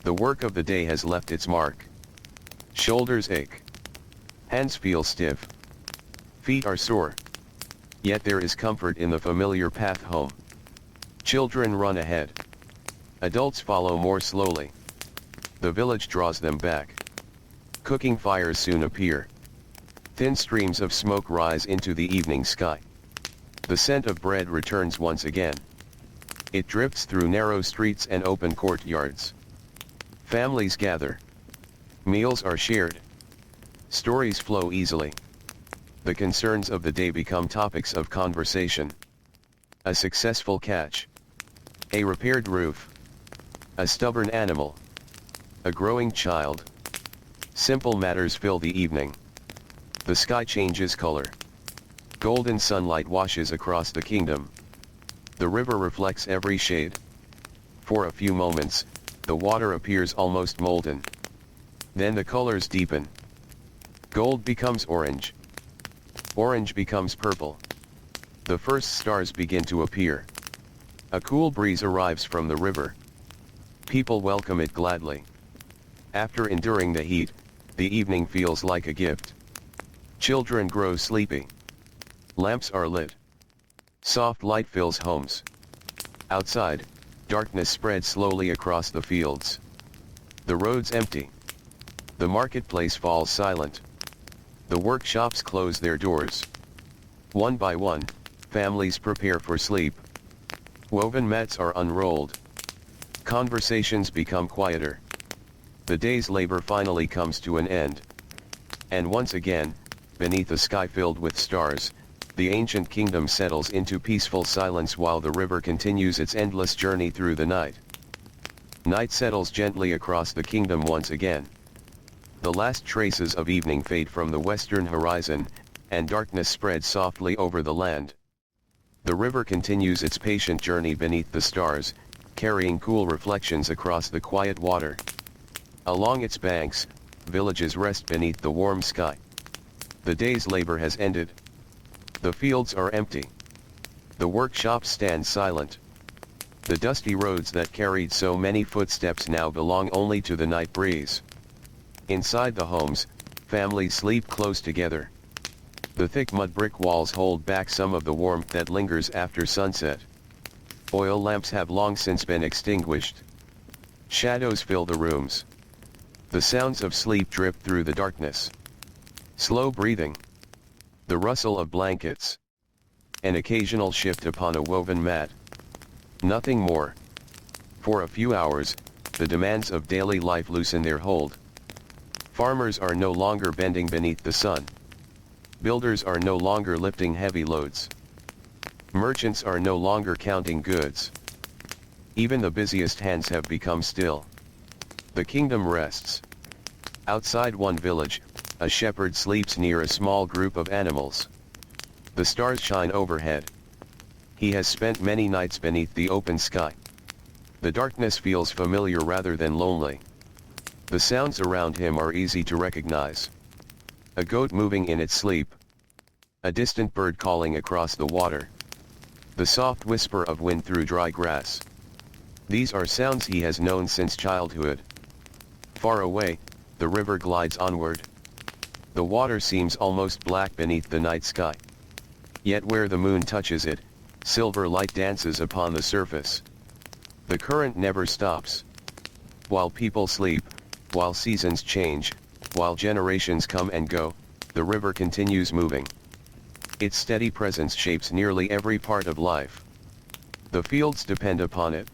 The work of the day has left its mark. Shoulders ache. Hands feel stiff. Feet are sore. Yet there is comfort in the familiar path home. Children run ahead. Adults follow more slowly. The village draws them back. Cooking fires soon appear. Thin streams of smoke rise into the evening sky. The scent of bread returns once again. It drifts through narrow streets and open courtyards. Families gather. Meals are shared. Stories flow easily. The concerns of the day become topics of conversation. A successful catch. A repaired roof. A stubborn animal. A growing child. Simple matters fill the evening. The sky changes color. Golden sunlight washes across the kingdom. The river reflects every shade. For a few moments, the water appears almost molten. Then the colors deepen. Gold becomes orange. Orange becomes purple. The first stars begin to appear. A cool breeze arrives from the river. People welcome it gladly. After enduring the heat, the evening feels like a gift. Children grow sleepy. Lamps are lit. Soft light fills homes. Outside, darkness spreads slowly across the fields. The roads empty. The marketplace falls silent. The workshops close their doors. One by one, families prepare for sleep. Woven mats are unrolled. Conversations become quieter. The day's labor finally comes to an end. And once again, beneath a sky filled with stars, the ancient kingdom settles into peaceful silence while the river continues its endless journey through the night. Night settles gently across the kingdom once again. The last traces of evening fade from the western horizon, and darkness spreads softly over the land. The river continues its patient journey beneath the stars, carrying cool reflections across the quiet water. Along its banks, villages rest beneath the warm sky. The day's labor has ended. The fields are empty. The workshops stand silent. The dusty roads that carried so many footsteps now belong only to the night breeze. Inside the homes, families sleep close together. The thick mud brick walls hold back some of the warmth that lingers after sunset. Oil lamps have long since been extinguished. Shadows fill the rooms. The sounds of sleep drip through the darkness. Slow breathing. The rustle of blankets. An occasional shift upon a woven mat. Nothing more. For a few hours, the demands of daily life loosen their hold. Farmers are no longer bending beneath the sun. Builders are no longer lifting heavy loads. Merchants are no longer counting goods. Even the busiest hands have become still. The kingdom rests. Outside one village, a shepherd sleeps near a small group of animals. The stars shine overhead. He has spent many nights beneath the open sky. The darkness feels familiar rather than lonely. The sounds around him are easy to recognize. A goat moving in its sleep. A distant bird calling across the water. The soft whisper of wind through dry grass. These are sounds he has known since childhood. Far away, the river glides onward. The water seems almost black beneath the night sky. Yet where the moon touches it, silver light dances upon the surface. The current never stops. While people sleep, while seasons change, while generations come and go, the river continues moving. Its steady presence shapes nearly every part of life. The fields depend upon it.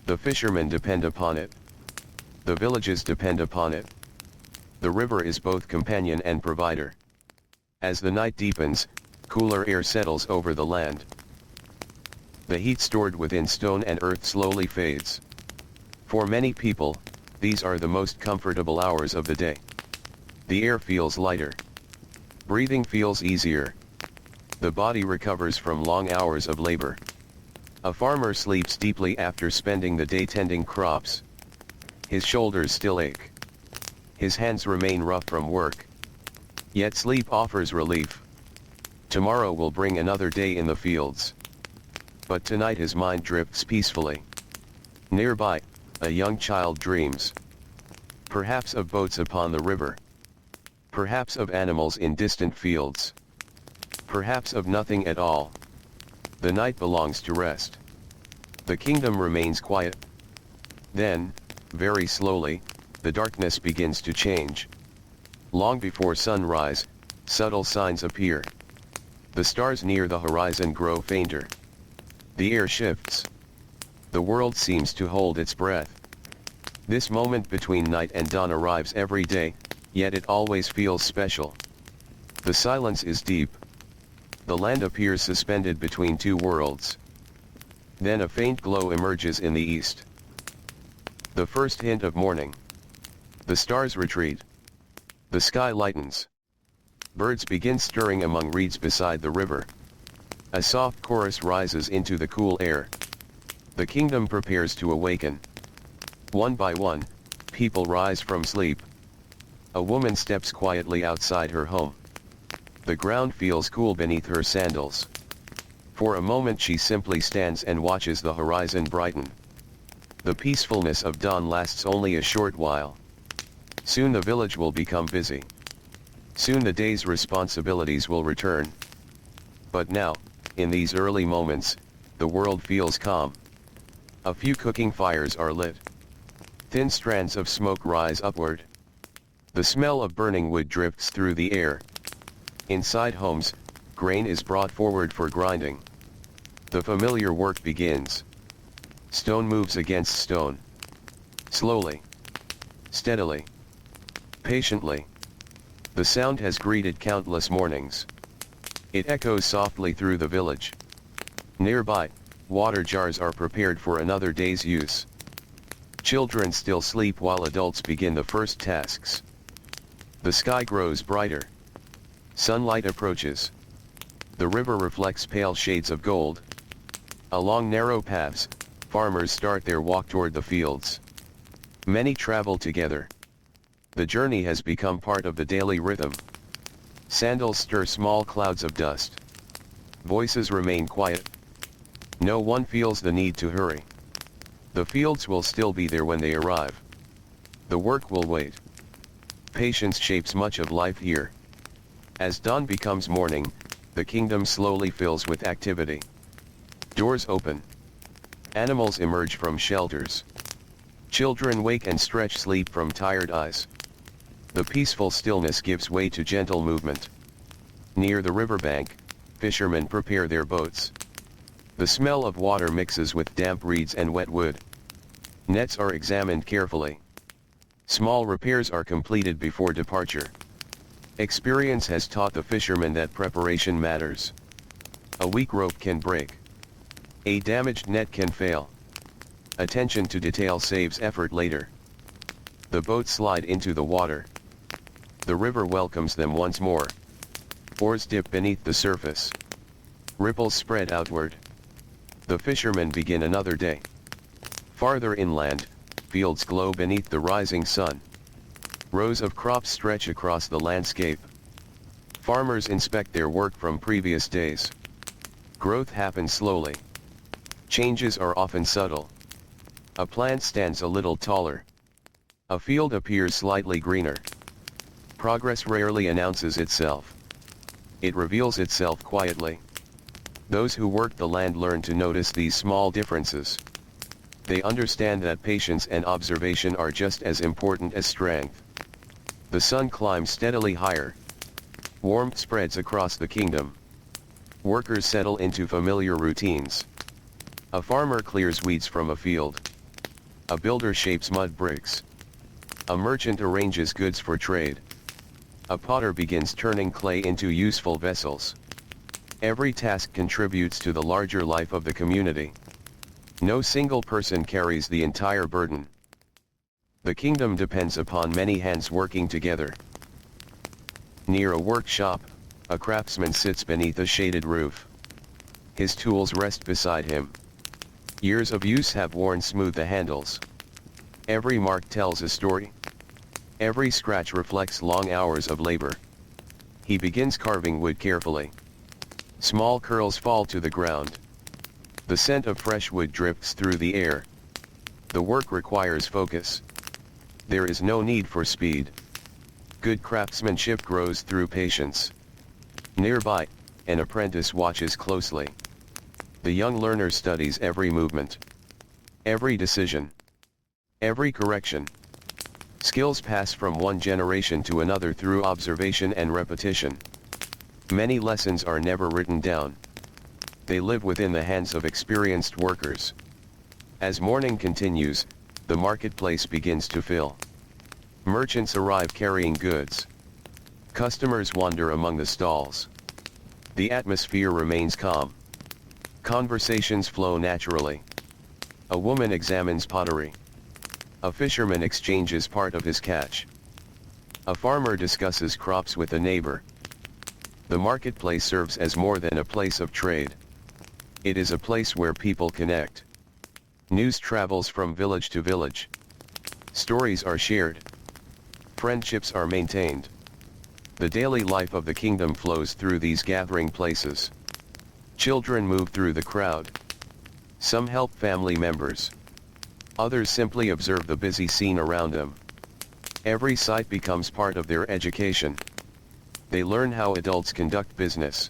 The fishermen depend upon it. The villages depend upon it. The river is both companion and provider. As the night deepens, cooler air settles over the land. The heat stored within stone and earth slowly fades. For many people, these are the most comfortable hours of the day. The air feels lighter. Breathing feels easier. The body recovers from long hours of labor. A farmer sleeps deeply after spending the day tending crops. His shoulders still ache. His hands remain rough from work. Yet sleep offers relief. Tomorrow will bring another day in the fields. But tonight his mind drifts peacefully. Nearby, a young child dreams. Perhaps of boats upon the river. Perhaps of animals in distant fields. Perhaps of nothing at all. The night belongs to rest. The kingdom remains quiet. Then, very slowly, the darkness begins to change. Long before sunrise, subtle signs appear. The stars near the horizon grow fainter. The air shifts. The world seems to hold its breath. This moment between night and dawn arrives every day, yet it always feels special. The silence is deep. The land appears suspended between two worlds. Then a faint glow emerges in the east. The first hint of morning. The stars retreat. The sky lightens. Birds begin stirring among reeds beside the river. A soft chorus rises into the cool air. The kingdom prepares to awaken. One by one, people rise from sleep. A woman steps quietly outside her home. The ground feels cool beneath her sandals. For a moment she simply stands and watches the horizon brighten. The peacefulness of dawn lasts only a short while. Soon the village will become busy. Soon the day's responsibilities will return. But now, in these early moments, the world feels calm. A few cooking fires are lit. Thin strands of smoke rise upward. The smell of burning wood drifts through the air. Inside homes, grain is brought forward for grinding. The familiar work begins. Stone moves against stone. Slowly. Steadily. Patiently. The sound has greeted countless mornings. It echoes softly through the village. Nearby, water jars are prepared for another day's use. Children still sleep while adults begin the first tasks. The sky grows brighter. Sunlight approaches. The river reflects pale shades of gold. Along narrow paths, farmers start their walk toward the fields. Many travel together. The journey has become part of the daily rhythm. Sandals stir small clouds of dust. Voices remain quiet. No one feels the need to hurry. The fields will still be there when they arrive. The work will wait. Patience shapes much of life here. As dawn becomes morning, the kingdom slowly fills with activity. Doors open. Animals emerge from shelters. Children wake and stretch sleep from tired eyes. The peaceful stillness gives way to gentle movement. Near the riverbank, fishermen prepare their boats. The smell of water mixes with damp reeds and wet wood. Nets are examined carefully. Small repairs are completed before departure. Experience has taught the fishermen that preparation matters. A weak rope can break. A damaged net can fail. Attention to detail saves effort later. The boats slide into the water. The river welcomes them once more. Oars dip beneath the surface. Ripples spread outward. The fishermen begin another day. Farther inland, fields glow beneath the rising sun. Rows of crops stretch across the landscape. Farmers inspect their work from previous days. Growth happens slowly. Changes are often subtle. A plant stands a little taller. A field appears slightly greener. Progress rarely announces itself. It reveals itself quietly. Those who work the land learn to notice these small differences. They understand that patience and observation are just as important as strength. The sun climbs steadily higher. Warmth spreads across the kingdom. Workers settle into familiar routines. A farmer clears weeds from a field. A builder shapes mud bricks. A merchant arranges goods for trade. A potter begins turning clay into useful vessels. Every task contributes to the larger life of the community. No single person carries the entire burden. The kingdom depends upon many hands working together. Near a workshop, a craftsman sits beneath a shaded roof. His tools rest beside him. Years of use have worn smooth the handles. Every mark tells a story. Every scratch reflects long hours of labor. He begins carving wood carefully. Small curls fall to the ground. The scent of fresh wood drifts through the air. The work requires focus. There is no need for speed. Good craftsmanship grows through patience. Nearby, an apprentice watches closely. The young learner studies every movement, every decision, every correction. Skills pass from one generation to another through observation and repetition. Many lessons are never written down. They live within the hands of experienced workers. As morning continues, the marketplace begins to fill. Merchants arrive carrying goods. Customers wander among the stalls. The atmosphere remains calm. Conversations flow naturally. A woman examines pottery. A fisherman exchanges part of his catch. A farmer discusses crops with a neighbor. The marketplace serves as more than a place of trade. It is a place where people connect. News travels from village to village. Stories are shared. Friendships are maintained. The daily life of the kingdom flows through these gathering places. Children move through the crowd. Some help family members. Others simply observe the busy scene around them. Every sight becomes part of their education. They learn how adults conduct business.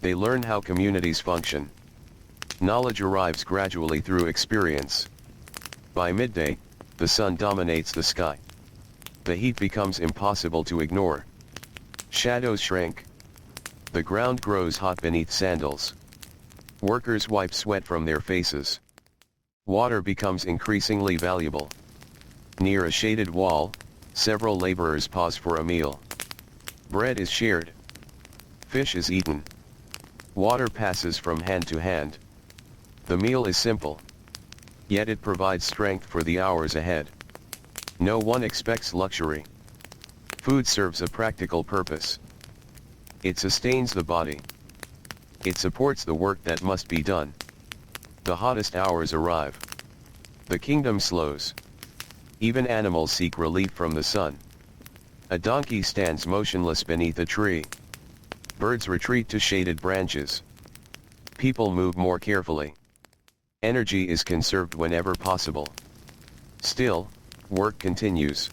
They learn how communities function. Knowledge arrives gradually through experience. By midday, the sun dominates the sky. The heat becomes impossible to ignore. Shadows shrink. The ground grows hot beneath sandals. Workers wipe sweat from their faces. Water becomes increasingly valuable. Near a shaded wall, several laborers pause for a meal. Bread is shared. Fish is eaten. Water passes from hand to hand. The meal is simple. Yet it provides strength for the hours ahead. No one expects luxury. Food serves a practical purpose. It sustains the body. It supports the work that must be done. The hottest hours arrive. The kingdom slows. Even animals seek relief from the sun. A donkey stands motionless beneath a tree. Birds retreat to shaded branches. People move more carefully. Energy is conserved whenever possible. Still, work continues.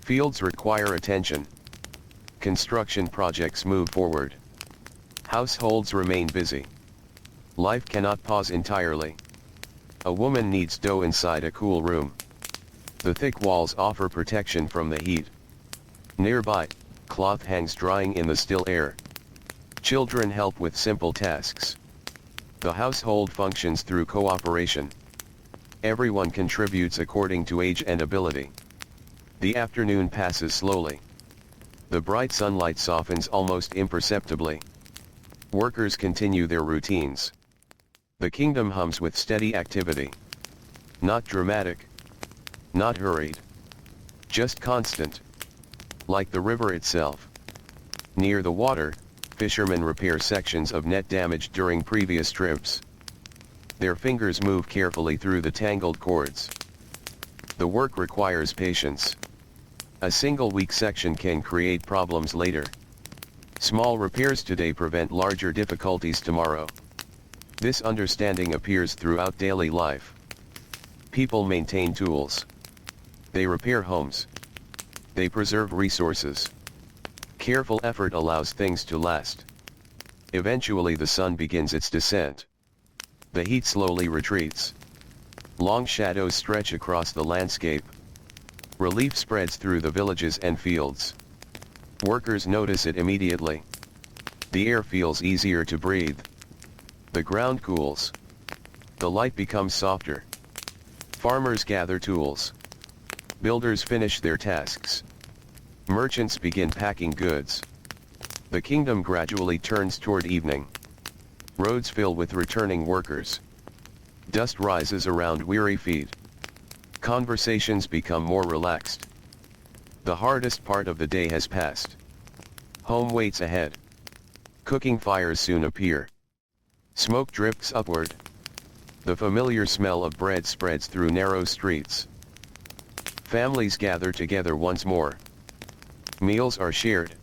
Fields require attention. Construction projects move forward. Households remain busy. Life cannot pause entirely. A woman kneads dough inside a cool room. The thick walls offer protection from the heat. Nearby, cloth hangs drying in the still air. Children help with simple tasks. The household functions through cooperation. Everyone contributes according to age and ability. The afternoon passes slowly. The bright sunlight softens almost imperceptibly. Workers continue their routines. The kingdom hums with steady activity. Not dramatic. Not hurried. Just constant. Like the river itself. Near the water, fishermen repair sections of net damaged during previous trips. Their fingers move carefully through the tangled cords. The work requires patience. A single weak section can create problems later. Small repairs today prevent larger difficulties tomorrow. This understanding appears throughout daily life. People maintain tools. They repair homes. They preserve resources. Careful effort allows things to last. Eventually the sun begins its descent. The heat slowly retreats. Long shadows stretch across the landscape. Relief spreads through the villages and fields. Workers notice it immediately. The air feels easier to breathe. The ground cools. The light becomes softer. Farmers gather tools. Builders finish their tasks. Merchants begin packing goods. The kingdom gradually turns toward evening. Roads fill with returning workers. Dust rises around weary feet. Conversations become more relaxed. The hardest part of the day has passed. Home waits ahead. Cooking fires soon appear. Smoke drifts upward. The familiar smell of bread spreads through narrow streets. Families gather together once more. Meals are shared.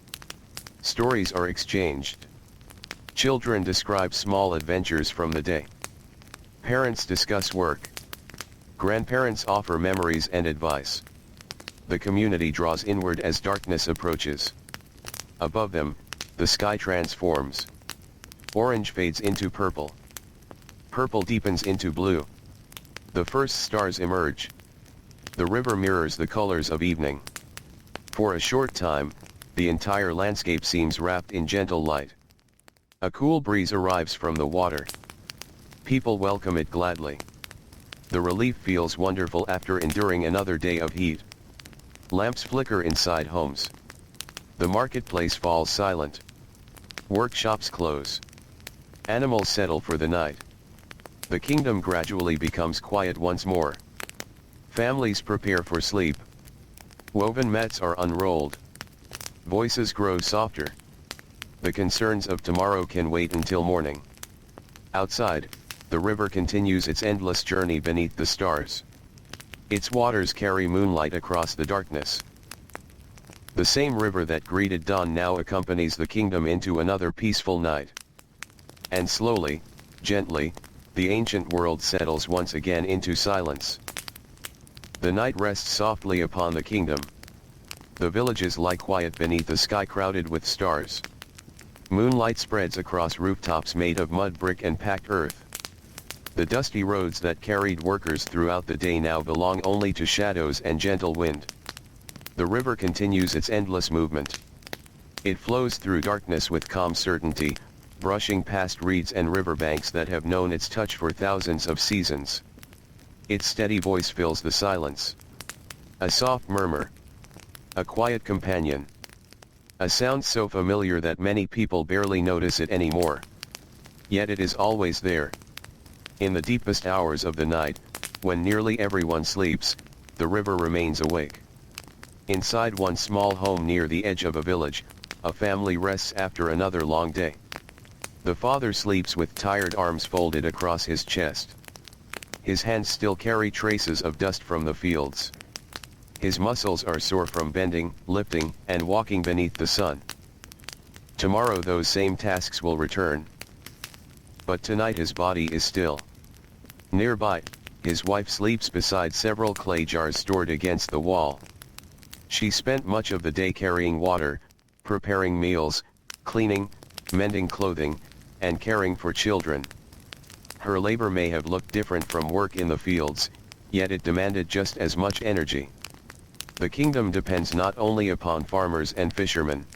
Stories are exchanged. Children describe small adventures from the day. Parents discuss work. Grandparents offer memories and advice. The community draws inward as darkness approaches. Above them, the sky transforms. Orange fades into purple. Purple deepens into blue. The first stars emerge. The river mirrors the colors of evening. For a short time, the entire landscape seems wrapped in gentle light. A cool breeze arrives from the water. People welcome it gladly. The relief feels wonderful after enduring another day of heat. Lamps flicker inside homes. The marketplace falls silent. Workshops close. Animals settle for the night. The kingdom gradually becomes quiet once more. Families prepare for sleep. Woven mats are unrolled. Voices grow softer. The concerns of tomorrow can wait until morning. Outside, the river continues its endless journey beneath the stars. Its waters carry moonlight across the darkness. The same river that greeted dawn now accompanies the kingdom into another peaceful night. And slowly, gently, the ancient world settles once again into silence. The night rests softly upon the kingdom. The villages lie quiet beneath a sky crowded with stars. Moonlight spreads across rooftops made of mud brick and packed earth. The dusty roads that carried workers throughout the day now belong only to shadows and gentle wind. The river continues its endless movement. It flows through darkness with calm certainty, brushing past reeds and riverbanks that have known its touch for thousands of seasons. Its steady voice fills the silence. A soft murmur. A quiet companion. A sound so familiar that many people barely notice it anymore. Yet it is always there. In the deepest hours of the night, when nearly everyone sleeps, the river remains awake. Inside one small home near the edge of a village, a family rests after another long day. The father sleeps with tired arms folded across his chest. His hands still carry traces of dust from the fields. His muscles are sore from bending, lifting, and walking beneath the sun. Tomorrow those same tasks will return. But tonight his body is still. Nearby, his wife sleeps beside several clay jars stored against the wall. She spent much of the day carrying water, preparing meals, cleaning, mending clothing, and caring for children. Her labor may have looked different from work in the fields, yet it demanded just as much energy. The kingdom depends not only upon farmers and fishermen.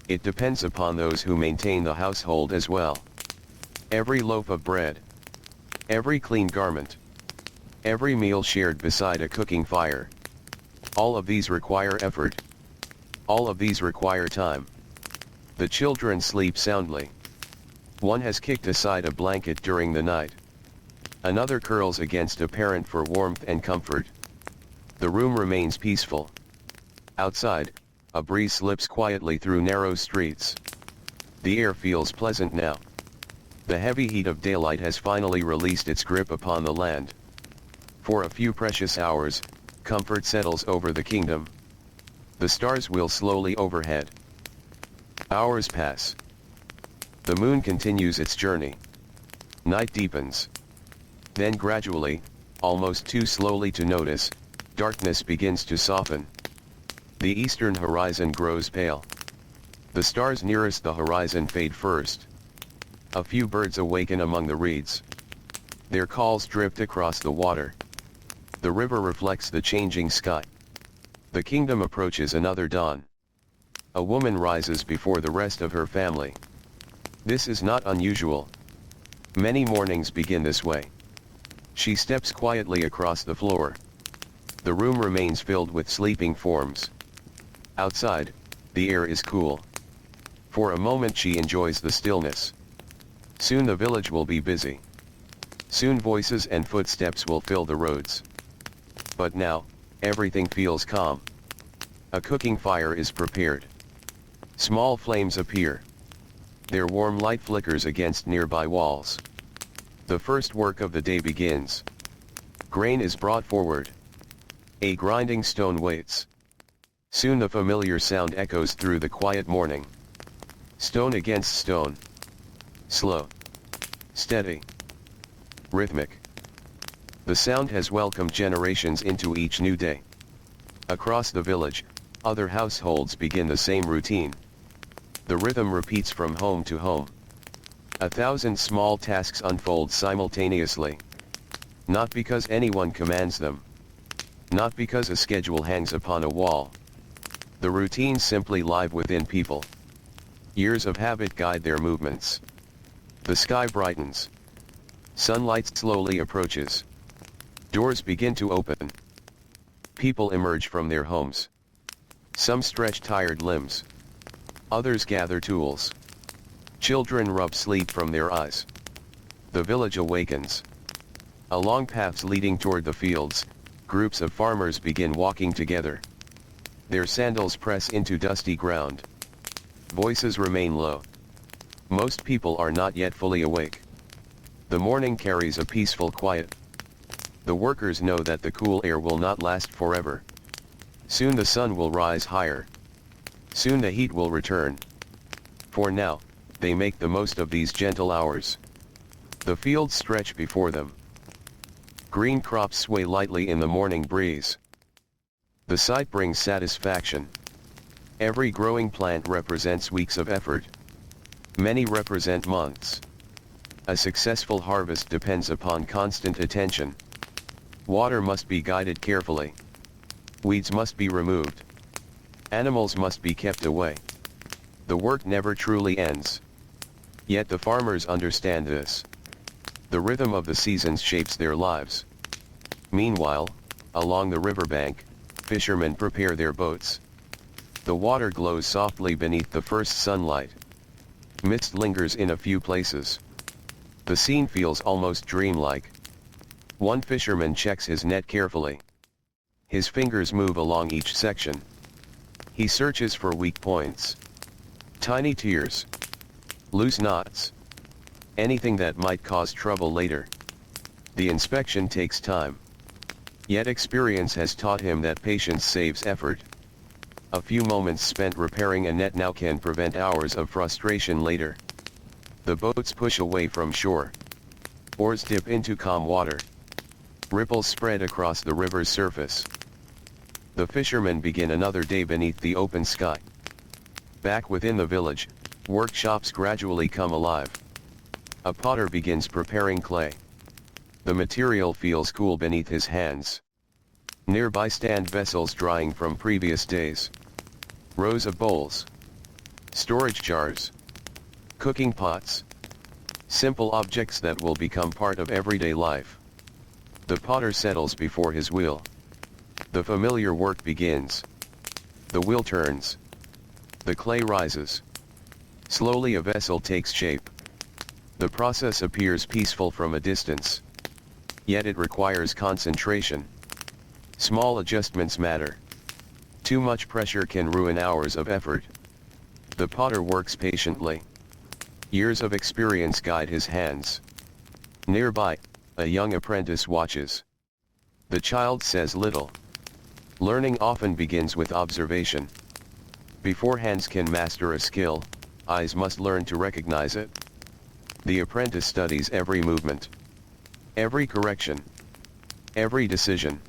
It depends upon those who maintain the household as well. Every loaf of bread. Every clean garment. Every meal shared beside a cooking fire. All of these require effort. All of these require time. The children sleep soundly. One has kicked aside a blanket during the night. Another curls against a parent for warmth and comfort. The room remains peaceful. Outside, a breeze slips quietly through narrow streets. The air feels pleasant now. The heavy heat of daylight has finally released its grip upon the land. For a few precious hours, comfort settles over the kingdom. The stars wheel slowly overhead. Hours pass. The moon continues its journey. Night deepens. Then gradually, almost too slowly to notice, darkness begins to soften. The eastern horizon grows pale. The stars nearest the horizon fade first. A few birds awaken among the reeds. Their calls drift across the water. The river reflects the changing sky. The kingdom approaches another dawn. A woman rises before the rest of her family. This is not unusual. Many mornings begin this way. She steps quietly across the floor. The room remains filled with sleeping forms. Outside, the air is cool. For a moment she enjoys the stillness. Soon the village will be busy. Soon voices and footsteps will fill the roads. But now, everything feels calm. A cooking fire is prepared. Small flames appear. Their warm light flickers against nearby walls. The first work of the day begins. Grain is brought forward. A grinding stone waits. Soon the familiar sound echoes through the quiet morning. Stone against stone. Slow. Steady. Rhythmic. The sound has welcomed generations into each new day. Across the village, other households begin the same routine. The rhythm repeats from home to home. 1,000 small tasks unfold simultaneously. Not because anyone commands them. Not because a schedule hangs upon a wall. The routines simply live within people. Years of habit guide their movements. The sky brightens. Sunlight slowly approaches. Doors begin to open. People emerge from their homes. Some stretch tired limbs. Others gather tools. Children rub sleep from their eyes. The village awakens. Along paths leading toward the fields, groups of farmers begin walking together. Their sandals press into dusty ground. Voices remain low. Most people are not yet fully awake. The morning carries a peaceful quiet. The workers know that the cool air will not last forever. Soon the sun will rise higher. Soon the heat will return. For now, they make the most of these gentle hours. The fields stretch before them. Green crops sway lightly in the morning breeze. The sight brings satisfaction. Every growing plant represents weeks of effort. Many represent months. A successful harvest depends upon constant attention. Water must be guided carefully. Weeds must be removed. Animals must be kept away. The work never truly ends. Yet the farmers understand this. The rhythm of the seasons shapes their lives. Meanwhile, along the riverbank, fishermen prepare their boats. The water glows softly beneath the first sunlight. Mist lingers in a few places. The scene feels almost dreamlike. One fisherman checks his net carefully. His fingers move along each section. He searches for weak points. Tiny tears. Loose knots. Anything that might cause trouble later. The inspection takes time. Yet experience has taught him that patience saves effort. A few moments spent repairing a net now can prevent hours of frustration later. The boats push away from shore. Oars dip into calm water. Ripples spread across the river's surface. The fishermen begin another day beneath the open sky. Back within the village, workshops gradually come alive. A potter begins preparing clay. The material feels cool beneath his hands. Nearby stand vessels drying from previous days. Rows of bowls. Storage jars. Cooking pots. Simple objects that will become part of everyday life. The potter settles before his wheel. The familiar work begins. The wheel turns. The clay rises. Slowly a vessel takes shape. The process appears peaceful from a distance. Yet it requires concentration. Small adjustments matter. Too much pressure can ruin hours of effort. The potter works patiently. Years of experience guide his hands. Nearby, a young apprentice watches. The child says little. Learning often begins with observation. Before hands can master a skill, eyes must learn to recognize it. The apprentice studies every movement, every correction, every decision.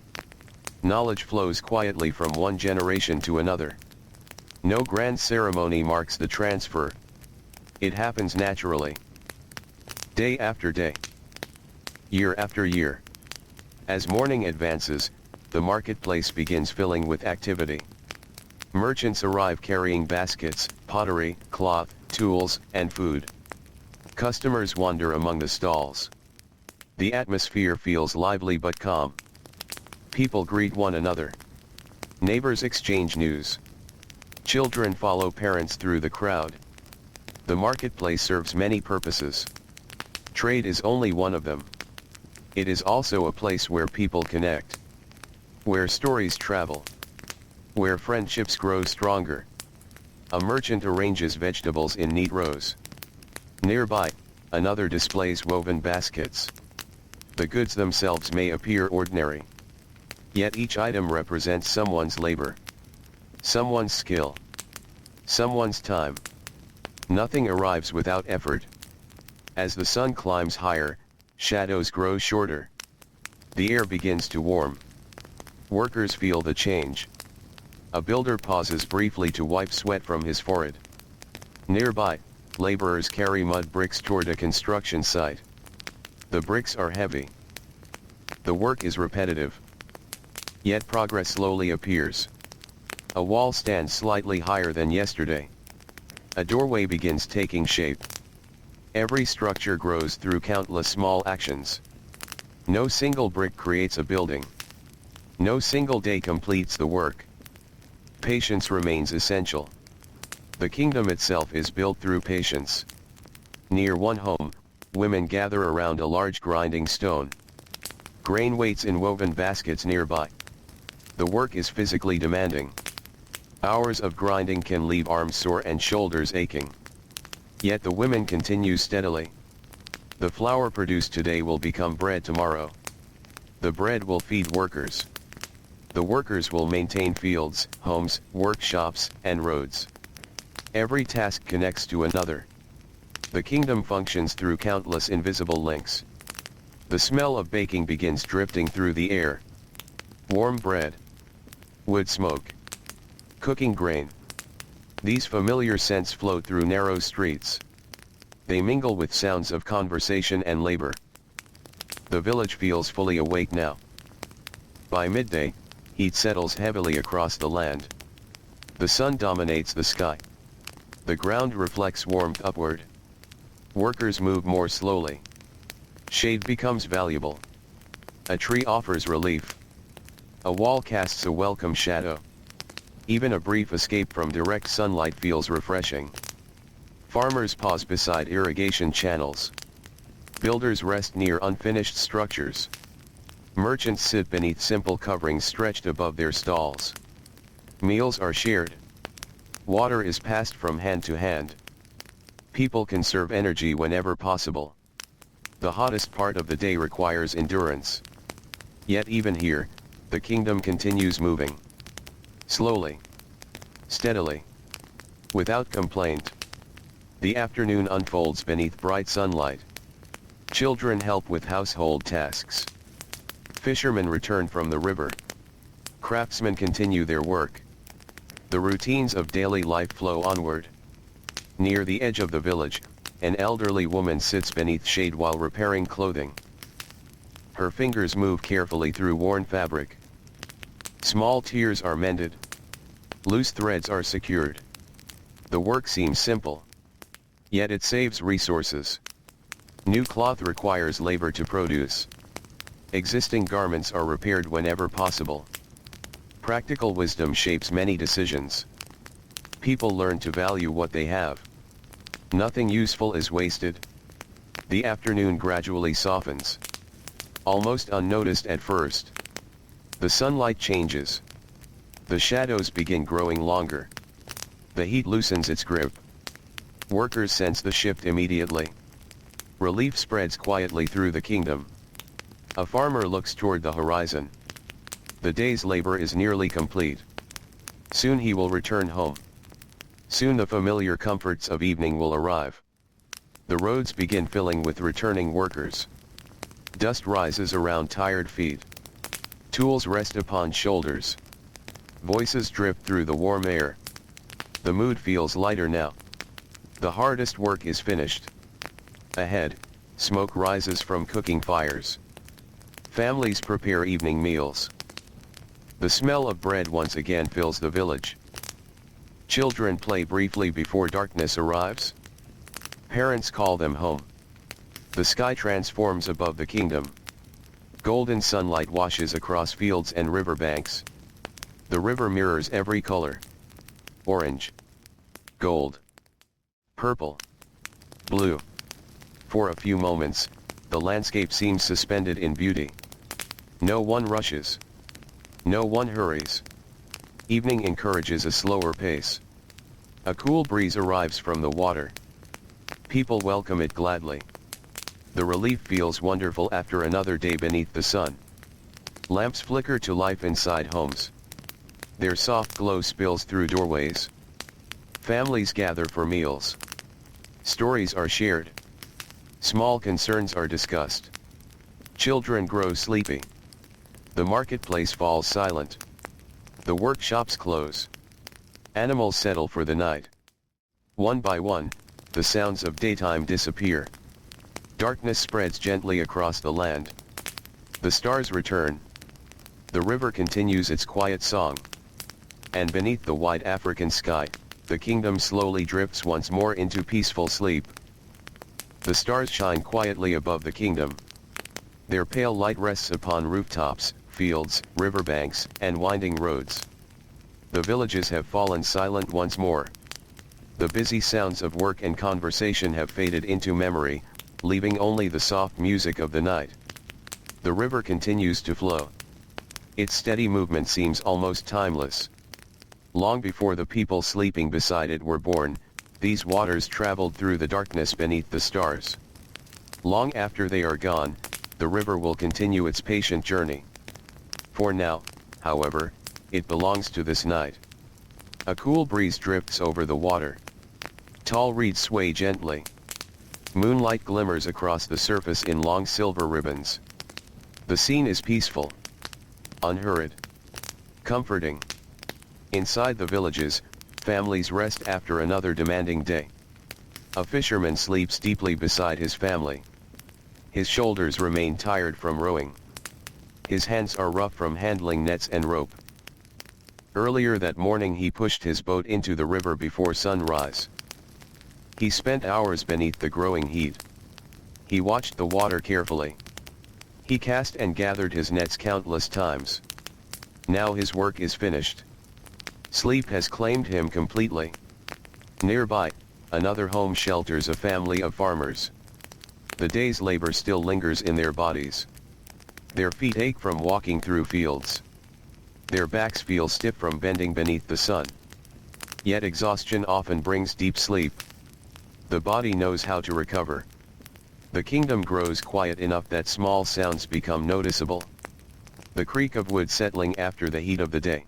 Knowledge flows quietly from one generation to another. No grand ceremony marks the transfer. It happens naturally. Day after day. Year after year. As morning advances, the marketplace begins filling with activity. Merchants arrive carrying baskets, pottery, cloth, tools, and food. Customers wander among the stalls. The atmosphere feels lively but calm. People greet one another. Neighbors exchange news. Children follow parents through the crowd. The marketplace serves many purposes. Trade is only one of them. It is also a place where people connect, where stories travel, where friendships grow stronger. A merchant arranges vegetables in neat rows. Nearby, another displays woven baskets. The goods themselves may appear ordinary. Yet each item represents someone's labor, someone's skill, someone's time. Nothing arrives without effort. As the sun climbs higher, shadows grow shorter. The air begins to warm. Workers feel the change. A builder pauses briefly to wipe sweat from his forehead. Nearby, laborers carry mud bricks toward a construction site. The bricks are heavy. The work is repetitive. Yet progress slowly appears. A wall stands slightly higher than yesterday. A doorway begins taking shape. Every structure grows through countless small actions. No single brick creates a building. No single day completes the work. Patience remains essential. The kingdom itself is built through patience. Near one home, women gather around a large grinding stone. Grain waits in woven baskets nearby. The work is physically demanding. Hours of grinding can leave arms sore and shoulders aching. Yet the women continue steadily. The flour produced today will become bread tomorrow. The bread will feed workers. The workers will maintain fields, homes, workshops, and roads. Every task connects to another. The kingdom functions through countless invisible links. The smell of baking begins drifting through the air. Warm bread, wood smoke, cooking grain. These familiar scents float through narrow streets. They mingle with sounds of conversation and labor. The village feels fully awake now. By midday, heat settles heavily across the land. The sun dominates the sky. The ground reflects warmth upward. Workers move more slowly. Shade becomes valuable. A tree offers relief. A wall casts a welcome shadow. Even a brief escape from direct sunlight feels refreshing. Farmers pause beside irrigation channels. Builders rest near unfinished structures. Merchants sit beneath simple coverings stretched above their stalls. Meals are shared. Water is passed from hand to hand. People conserve energy whenever possible. The hottest part of the day requires endurance. Yet even here, the kingdom continues moving. Slowly. Steadily. Without complaint. The afternoon unfolds beneath bright sunlight. Children help with household tasks. Fishermen return from the river. Craftsmen continue their work. The routines of daily life flow onward. Near the edge of the village, an elderly woman sits beneath shade while repairing clothing. Her fingers move carefully through worn fabric. Small tears are mended. Loose threads are secured. The work seems simple. Yet it saves resources. New cloth requires labor to produce. Existing garments are repaired whenever possible. Practical wisdom shapes many decisions. People learn to value what they have. Nothing useful is wasted. The afternoon gradually softens. Almost unnoticed at first. The sunlight changes. The shadows begin growing longer. The heat loosens its grip. Workers sense the shift immediately. Relief spreads quietly through the kingdom. A farmer looks toward the horizon. The day's labor is nearly complete. Soon he will return home. Soon the familiar comforts of evening will arrive. The roads begin filling with returning workers. Dust rises around tired feet. Tools rest upon shoulders. Voices drift through the warm air. The mood feels lighter now. The hardest work is finished. Ahead, smoke rises from cooking fires. Families prepare evening meals. The smell of bread once again fills the village. Children play briefly before darkness arrives. Parents call them home. The sky transforms above the kingdom. Golden sunlight washes across fields and riverbanks. The river mirrors every color. Orange, gold, purple, blue. For a few moments, the landscape seems suspended in beauty. No one rushes. No one hurries. Evening encourages a slower pace. A cool breeze arrives from the water. People welcome it gladly. The relief feels wonderful after another day beneath the sun. Lamps flicker to life inside homes. Their soft glow spills through doorways. Families gather for meals. Stories are shared. Small concerns are discussed. Children grow sleepy. The marketplace falls silent. The workshops close. Animals settle for the night. One by one, the sounds of daytime disappear. Darkness spreads gently across the land. The stars return. The river continues its quiet song. And beneath the wide African sky, the kingdom slowly drifts once more into peaceful sleep. The stars shine quietly above the kingdom. Their pale light rests upon rooftops, fields, riverbanks, and winding roads. The villages have fallen silent once more. The busy sounds of work and conversation have faded into memory, leaving only the soft music of the night. The river continues to flow. Its steady movement seems almost timeless. Long before the people sleeping beside it were born, these waters traveled through the darkness beneath the stars. Long after they are gone, the river will continue its patient journey. For now, however, it belongs to this night. A cool breeze drifts over the water. Tall reeds sway gently. Moonlight glimmers across the surface in long silver ribbons. The scene is peaceful, unhurried, comforting. Inside the villages, families rest after another demanding day. A fisherman sleeps deeply beside his family. His shoulders remain tired from rowing. His hands are rough from handling nets and rope. Earlier that morning he pushed his boat into the river before sunrise. He spent hours beneath the growing heat. He watched the water carefully. He cast and gathered his nets countless times. Now his work is finished. Sleep has claimed him completely. Nearby, another home shelters a family of farmers. The day's labor still lingers in their bodies. Their feet ache from walking through fields. Their backs feel stiff from bending beneath the sun. Yet exhaustion often brings deep sleep. The body knows how to recover. The kingdom grows quiet enough that small sounds become noticeable. The creak of wood settling after the heat of the day.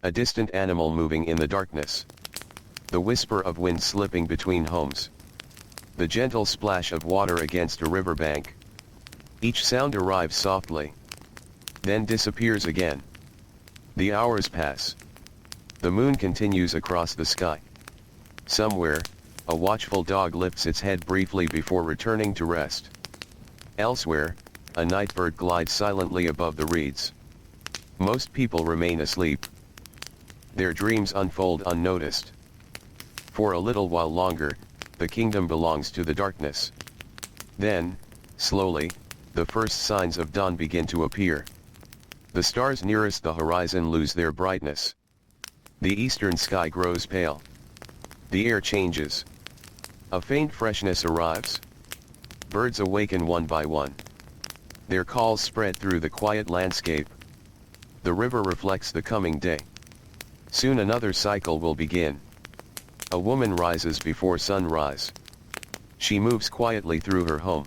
A distant animal moving in the darkness. The whisper of wind slipping between homes. The gentle splash of water against a riverbank. Each sound arrives softly, then disappears again. The hours pass. The moon continues across the sky. Somewhere, a watchful dog lifts its head briefly before returning to rest. Elsewhere, a night bird glides silently above the reeds. Most people remain asleep. Their dreams unfold unnoticed. For a little while longer, the kingdom belongs to the darkness. Then, slowly, the first signs of dawn begin to appear. The stars nearest the horizon lose their brightness. The eastern sky grows pale. The air changes. A faint freshness arrives. Birds awaken one by one. Their calls spread through the quiet landscape. The river reflects the coming day. Soon another cycle will begin. A woman rises before sunrise. She moves quietly through her home.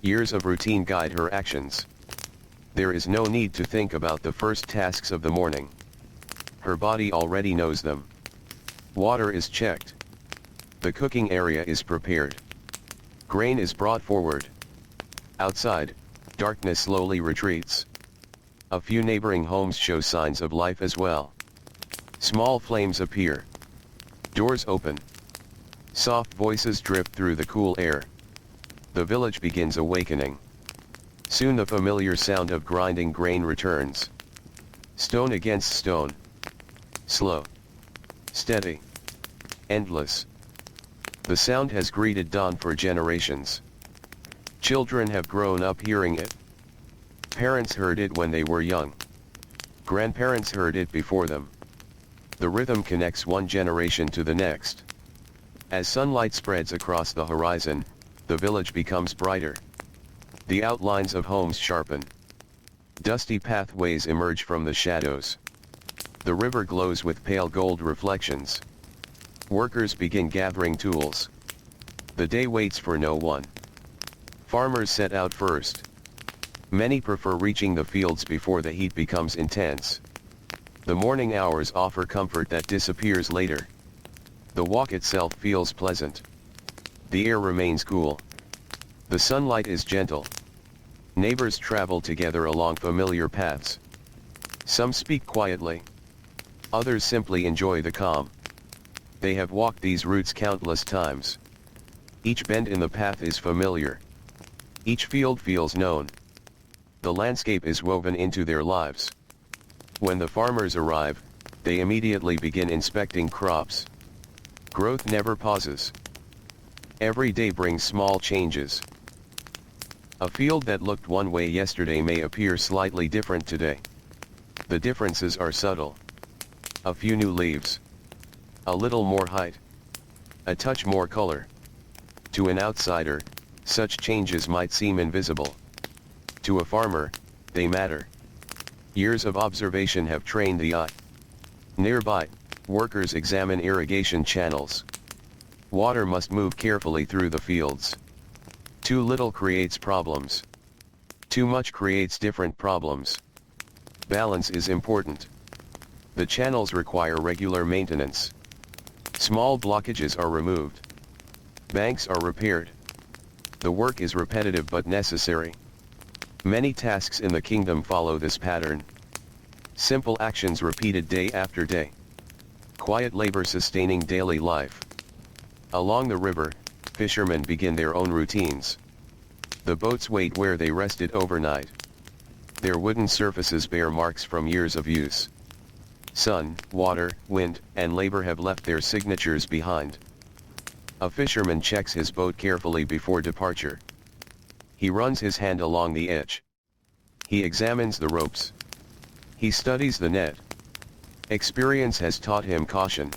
Years of routine guide her actions. There is no need to think about the first tasks of the morning. Her body already knows them. Water is checked. The cooking area is prepared. Grain is brought forward. Outside, darkness slowly retreats. A few neighboring homes show signs of life as well. Small flames appear. Doors open. Soft voices drip through the cool air. The village begins awakening. Soon the familiar sound of grinding grain returns. Stone against stone. Slow. Steady. Endless. The sound has greeted dawn for generations. Children have grown up hearing it. Parents heard it when they were young. Grandparents heard it before them. The rhythm connects one generation to the next. As sunlight spreads across the horizon, the village becomes brighter. The outlines of homes sharpen. Dusty pathways emerge from the shadows. The river glows with pale gold reflections. Workers begin gathering tools. The day waits for no one. Farmers set out first. Many prefer reaching the fields before the heat becomes intense. The morning hours offer comfort that disappears later. The walk itself feels pleasant. The air remains cool. The sunlight is gentle. Neighbors travel together along familiar paths. Some speak quietly. Others simply enjoy the calm. They have walked these routes countless times. Each bend in the path is familiar. Each field feels known. The landscape is woven into their lives. When the farmers arrive, they immediately begin inspecting crops. Growth never pauses. Every day brings small changes. A field that looked one way yesterday may appear slightly different today. The differences are subtle. A few new leaves. A little more height. A touch more color. To an outsider, such changes might seem invisible. To a farmer, they matter. Years of observation have trained the eye. Nearby, workers examine irrigation channels. Water must move carefully through the fields. Too little creates problems. Too much creates different problems. Balance is important. The channels require regular maintenance. Small blockages are removed. Banks are repaired. The work is repetitive but necessary. Many tasks in the kingdom follow this pattern. Simple actions repeated day after day. Quiet labor sustaining daily life. Along the river, fishermen begin their own routines. The boats wait where they rested overnight. Their wooden surfaces bear marks from years of use. Sun, water, wind, and labor have left their signatures behind. A fisherman checks his boat carefully before departure. He runs his hand along the edge. He examines the ropes. He studies the net. Experience has taught him caution.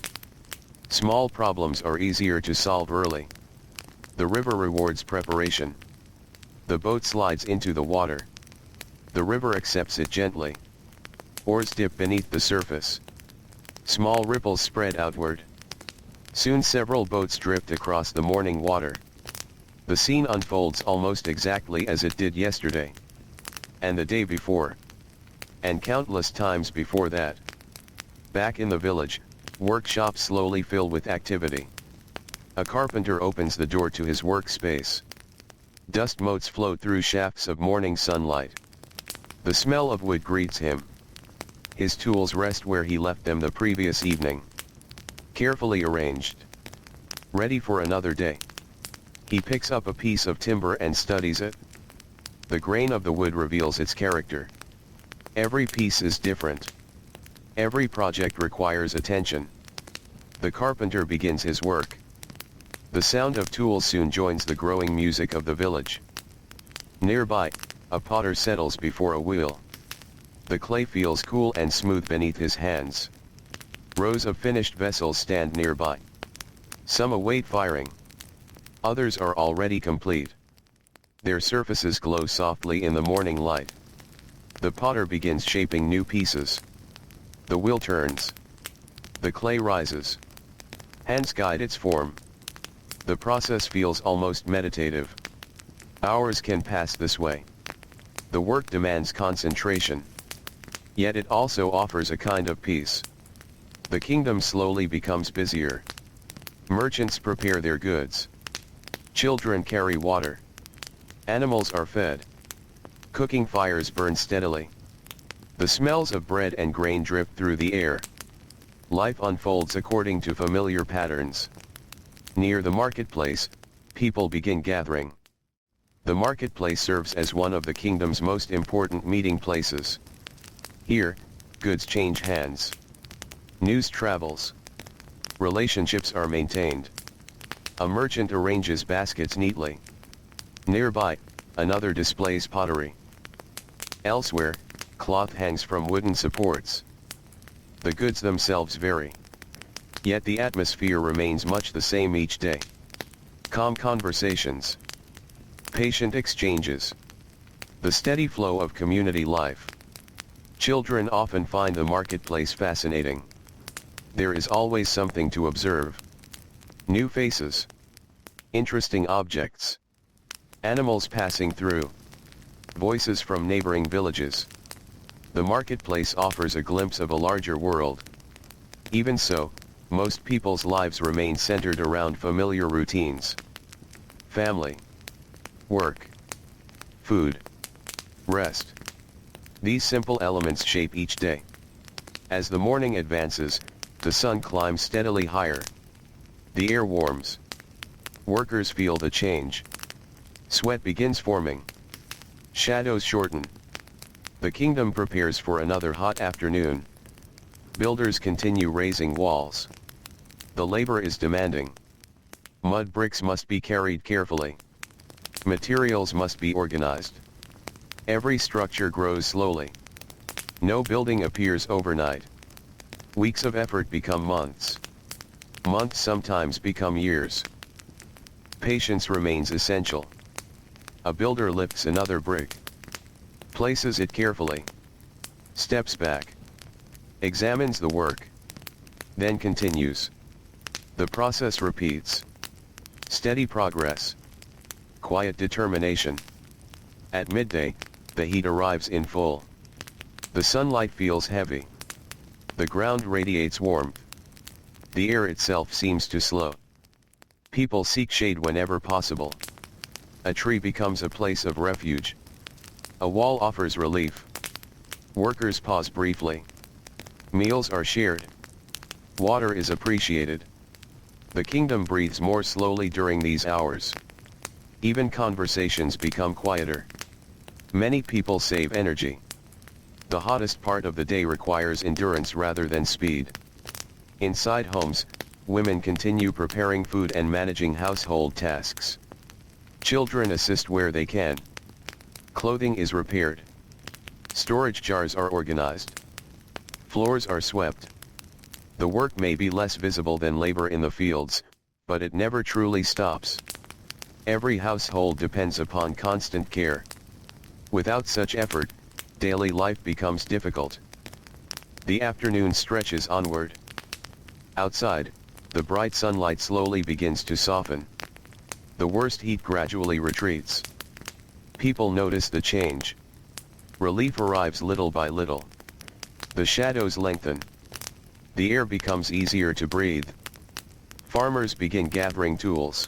Small problems are easier to solve early. The river rewards preparation. The boat slides into the water. The river accepts it gently. Oars dip beneath the surface. Small ripples spread outward. Soon several boats drift across the morning water. The scene unfolds almost exactly as it did yesterday. And the day before. And countless times before that. Back in the village, workshops slowly fill with activity. A carpenter opens the door to his workspace. Dust motes float through shafts of morning sunlight. The smell of wood greets him. His tools rest where he left them the previous evening. Carefully arranged. Ready for another day. He picks up a piece of timber and studies it. The grain of the wood reveals its character. Every piece is different. Every project requires attention. The carpenter begins his work. The sound of tools soon joins the growing music of the village. Nearby, a potter settles before a wheel. The clay feels cool and smooth beneath his hands. Rows of finished vessels stand nearby. Some await firing. Others are already complete. Their surfaces glow softly in the morning light. The potter begins shaping new pieces. The wheel turns. The clay rises. Hands guide its form. The process feels almost meditative. Hours can pass this way. The work demands concentration. Yet it also offers a kind of peace. The kingdom slowly becomes busier. Merchants prepare their goods. Children carry water. Animals are fed. Cooking fires burn steadily. The smells of bread and grain drip through the air. Life unfolds according to familiar patterns. Near the marketplace, people begin gathering. The marketplace serves as one of the kingdom's most important meeting places. Here, goods change hands. News travels. Relationships are maintained. A merchant arranges baskets neatly. Nearby, another displays pottery. Elsewhere, cloth hangs from wooden supports. The goods themselves vary. Yet the atmosphere remains much the same each day. Calm conversations. Patient exchanges. The steady flow of community life. Children often find the marketplace fascinating. There is always something to observe. New faces. Interesting objects. Animals passing through. Voices from neighboring villages. The marketplace offers a glimpse of a larger world. Even so, most people's lives remain centered around familiar routines. Family. Work. Food. Rest. These simple elements shape each day. As the morning advances, the sun climbs steadily higher. The air warms. Workers feel the change. Sweat begins forming. Shadows shorten. The kingdom prepares for another hot afternoon. Builders continue raising walls. The labor is demanding. Mud bricks must be carried carefully. Materials must be organized. Every structure grows slowly. No building appears overnight. Weeks of effort become months. Months sometimes become years. Patience remains essential. A builder lifts another brick. Places it carefully. Steps back. Examines the work. Then continues. The process repeats. Steady progress. Quiet determination. At midday, the heat arrives in full. The sunlight feels heavy. The ground radiates warmth. The air itself seems to slow. People seek shade whenever possible. A tree becomes a place of refuge. A wall offers relief. Workers pause briefly. Meals are shared. Water is appreciated. The kingdom breathes more slowly during these hours. Even conversations become quieter. Many people save energy. The hottest part of the day requires endurance rather than speed. Inside homes, women continue preparing food and managing household tasks. Children assist where they can. Clothing is repaired. Storage jars are organized. Floors are swept. The work may be less visible than labor in the fields, but it never truly stops. Every household depends upon constant care. Without such effort, daily life becomes difficult. The afternoon stretches onward. Outside, the bright sunlight slowly begins to soften. The worst heat gradually retreats. People notice the change. Relief arrives little by little. The shadows lengthen. The air becomes easier to breathe. Farmers begin gathering tools.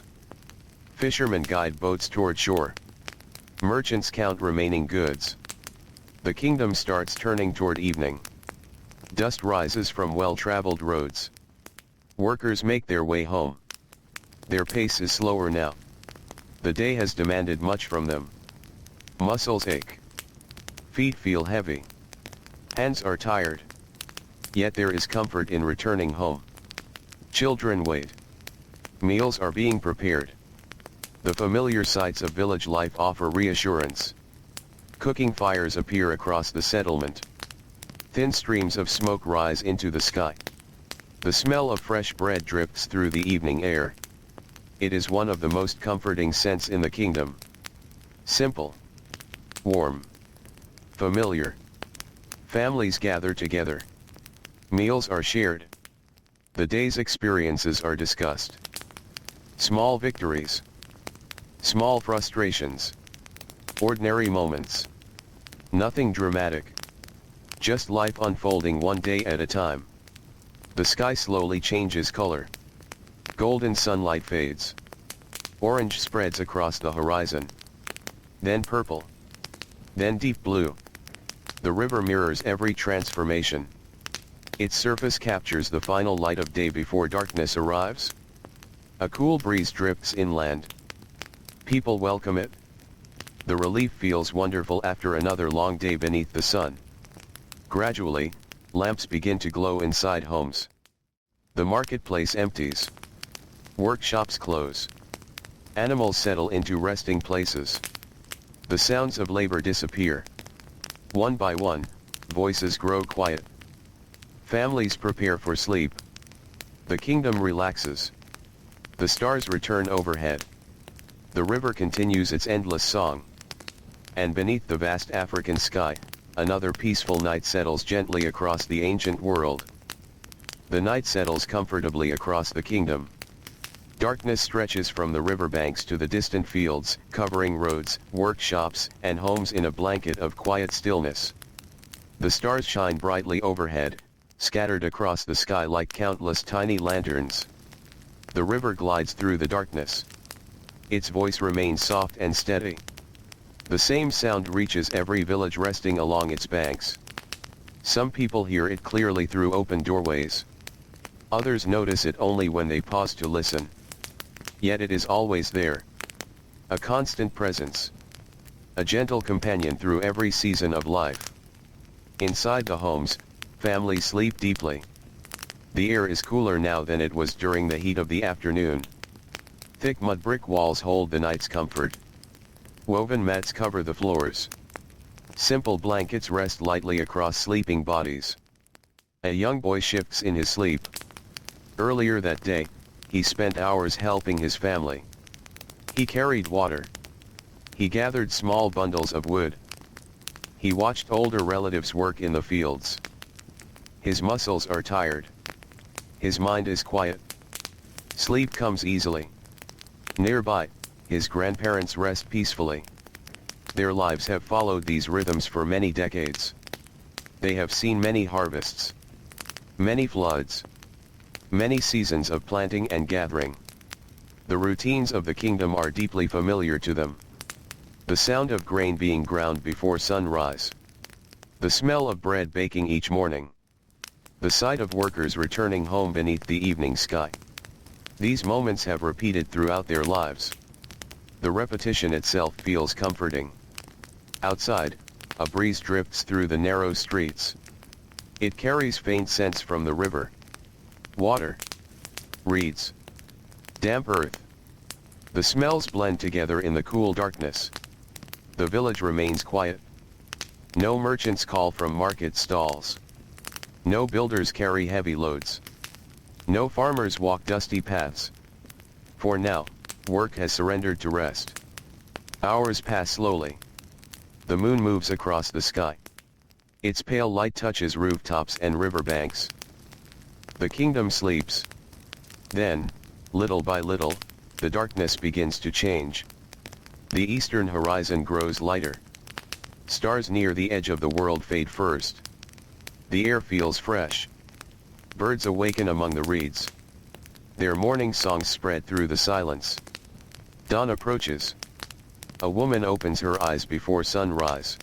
Fishermen guide boats toward shore. Merchants count remaining goods. The kingdom starts turning toward evening. Dust rises from well-traveled roads. Workers make their way home. Their pace is slower now. The day has demanded much from them. Muscles ache. Feet feel heavy. Hands are tired. Yet there is comfort in returning home. Children wait. Meals are being prepared. The familiar sights of village life offer reassurance. Cooking fires appear across the settlement. Thin streams of smoke rise into the sky. The smell of fresh bread drifts through the evening air. It is one of the most comforting scents in the kingdom. Simple, warm, familiar. Families gather together. Meals are shared. The day's experiences are discussed. Small victories. Small frustrations. Ordinary moments. Nothing dramatic. Just life unfolding one day at a time. The sky slowly changes color. Golden sunlight fades. Orange spreads across the horizon. Then purple. Then deep blue. The river mirrors every transformation. Its surface captures the final light of day before darkness arrives. A cool breeze drifts inland. People welcome it. The relief feels wonderful after another long day beneath the sun. Gradually, lamps begin to glow inside homes. The marketplace empties. Workshops close. Animals settle into resting places. The sounds of labor disappear. One by one, voices grow quiet. Families prepare for sleep. The kingdom relaxes. The stars return overhead. The river continues its endless song. And beneath the vast African sky, another peaceful night settles gently across the ancient world. The night settles comfortably across the kingdom. Darkness stretches from the riverbanks to the distant fields, covering roads, workshops, and homes in a blanket of quiet stillness. The stars shine brightly overhead, scattered across the sky like countless tiny lanterns. The river glides through the darkness. Its voice remains soft and steady. The same sound reaches every village resting along its banks. Some people hear it clearly through open doorways. Others notice it only when they pause to listen. Yet it is always there. A constant presence. A gentle companion through every season of life. Inside the homes, families sleep deeply. The air is cooler now than it was during the heat of the afternoon. Thick mud brick walls hold the night's comfort. Woven mats cover the floors. Simple blankets rest lightly across sleeping bodies. A young boy shifts in his sleep. Earlier that day, he spent hours helping his family. He carried water. He gathered small bundles of wood. He watched older relatives work in the fields. His muscles are tired. His mind is quiet. Sleep comes easily. Nearby, his grandparents rest peacefully. Their lives have followed these rhythms for many decades. They have seen many harvests. Many floods. Many seasons of planting and gathering. The routines of the kingdom are deeply familiar to them. The sound of grain being ground before sunrise. The smell of bread baking each morning. The sight of workers returning home beneath the evening sky. These moments have repeated throughout their lives. The repetition itself feels comforting. Outside, a breeze drifts through the narrow streets. It carries faint scents from the river. Water. Reeds. Damp earth. The smells blend together in the cool darkness. The village remains quiet. No merchants call from market stalls. No builders carry heavy loads. No farmers walk dusty paths. For now, work has surrendered to rest. Hours pass slowly. The moon moves across the sky. Its pale light touches rooftops and riverbanks. The kingdom sleeps. Then, little by little, the darkness begins to change. The eastern horizon grows lighter. Stars near the edge of the world fade first. The air feels fresh. Birds awaken among the reeds. Their morning songs spread through the silence. Dawn approaches. A woman opens her eyes before sunrise.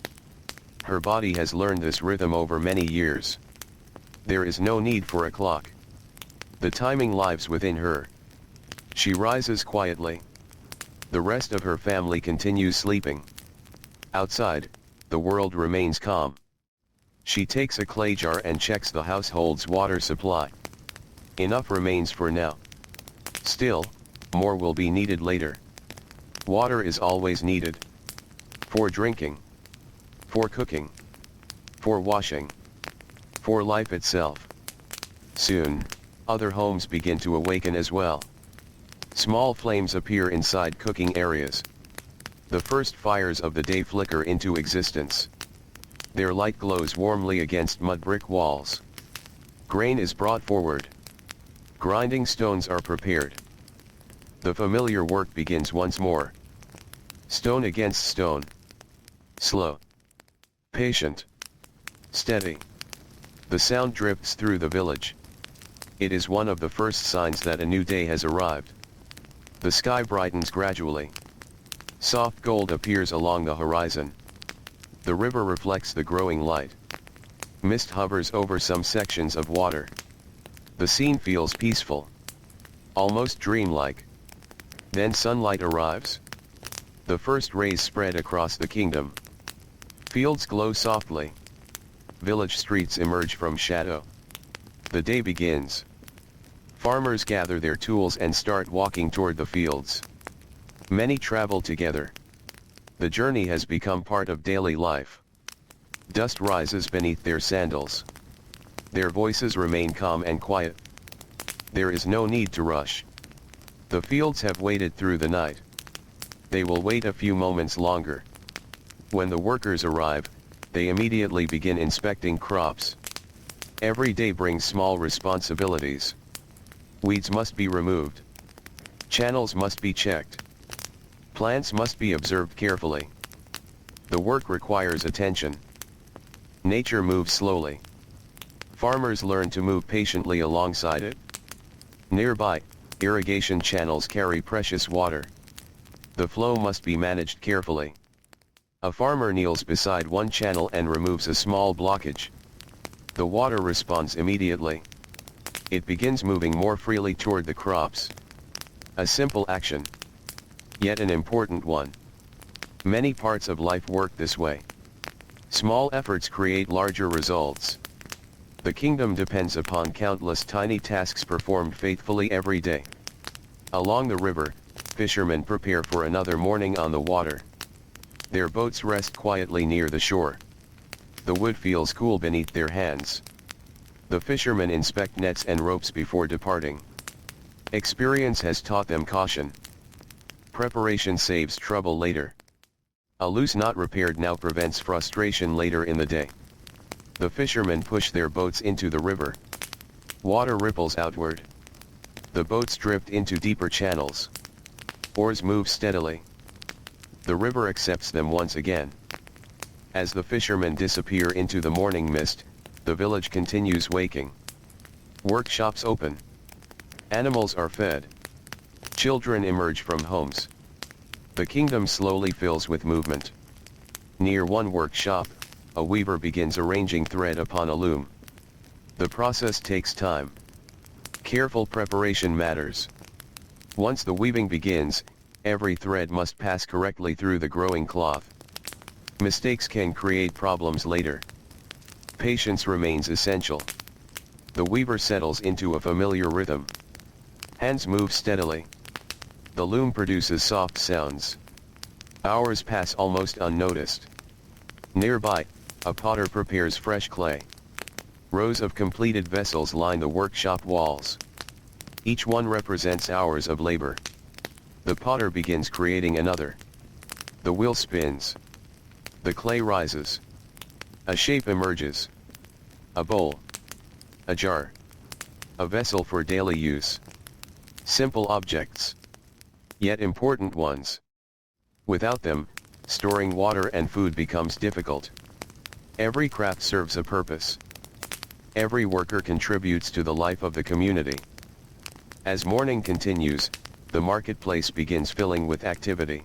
Her body has learned this rhythm over many years. There is no need for a clock. The timing lives within her. She rises quietly. The rest of her family continues sleeping. Outside, the world remains calm. She takes a clay jar and checks the household's water supply. Enough remains for now. Still, more will be needed later. Water is always needed. For drinking. For cooking. For washing. For life itself. Soon, other homes begin to awaken as well. Small flames appear inside cooking areas. The first fires of the day flicker into existence. Their light glows warmly against mud brick walls. Grain is brought forward. Grinding stones are prepared. The familiar work begins once more. Stone against stone. Slow. Patient. Steady. The sound drifts through the village. It is one of the first signs that a new day has arrived. The sky brightens gradually. Soft gold appears along the horizon. The river reflects the growing light. Mist hovers over some sections of water. The scene feels peaceful. Almost dreamlike. Then sunlight arrives. The first rays spread across the kingdom. Fields glow softly. Village streets emerge from shadow. The day begins. Farmers gather their tools and start walking toward the fields. Many travel together. The journey has become part of daily life. Dust rises beneath their sandals. Their voices remain calm and quiet. There is no need to rush. The fields have waited through the night. They will wait a few moments longer. When the workers arrive, they immediately begin inspecting crops. Every day brings small responsibilities. Weeds must be removed. Channels must be checked. Plants must be observed carefully. The work requires attention. Nature moves slowly. Farmers learn to move patiently alongside it. Nearby, irrigation channels carry precious water. The flow must be managed carefully. A farmer kneels beside one channel and removes a small blockage. The water responds immediately. It begins moving more freely toward the crops. A simple action. Yet an important one. Many parts of life work this way. Small efforts create larger results. The kingdom depends upon countless tiny tasks performed faithfully every day. Along the river, fishermen prepare for another morning on the water. Their boats rest quietly near the shore. The wood feels cool beneath their hands. The fishermen inspect nets and ropes before departing. Experience has taught them caution. Preparation saves trouble later. A loose knot repaired now prevents frustration later in the day. The fishermen push their boats into the river. Water ripples outward. The boats drift into deeper channels. Oars move steadily. The river accepts them once again. As the fishermen disappear into the morning mist, the village continues waking. Workshops open. Animals are fed. Children emerge from homes. The kingdom slowly fills with movement. Near one workshop, a weaver begins arranging thread upon a loom. The process takes time. Careful preparation matters. Once the weaving begins, every thread must pass correctly through the growing cloth. Mistakes can create problems later. Patience remains essential. The weaver settles into a familiar rhythm. Hands move steadily. The loom produces soft sounds. Hours pass almost unnoticed. Nearby, a potter prepares fresh clay. Rows of completed vessels line the workshop walls. Each one represents hours of labor. The potter begins creating another. The wheel spins. The clay rises. A shape emerges. A bowl. A jar. A vessel for daily use. Simple objects. Yet important ones. Without them, storing water and food becomes difficult. Every craft serves a purpose. Every worker contributes to the life of the community. As morning continues, the marketplace begins filling with activity.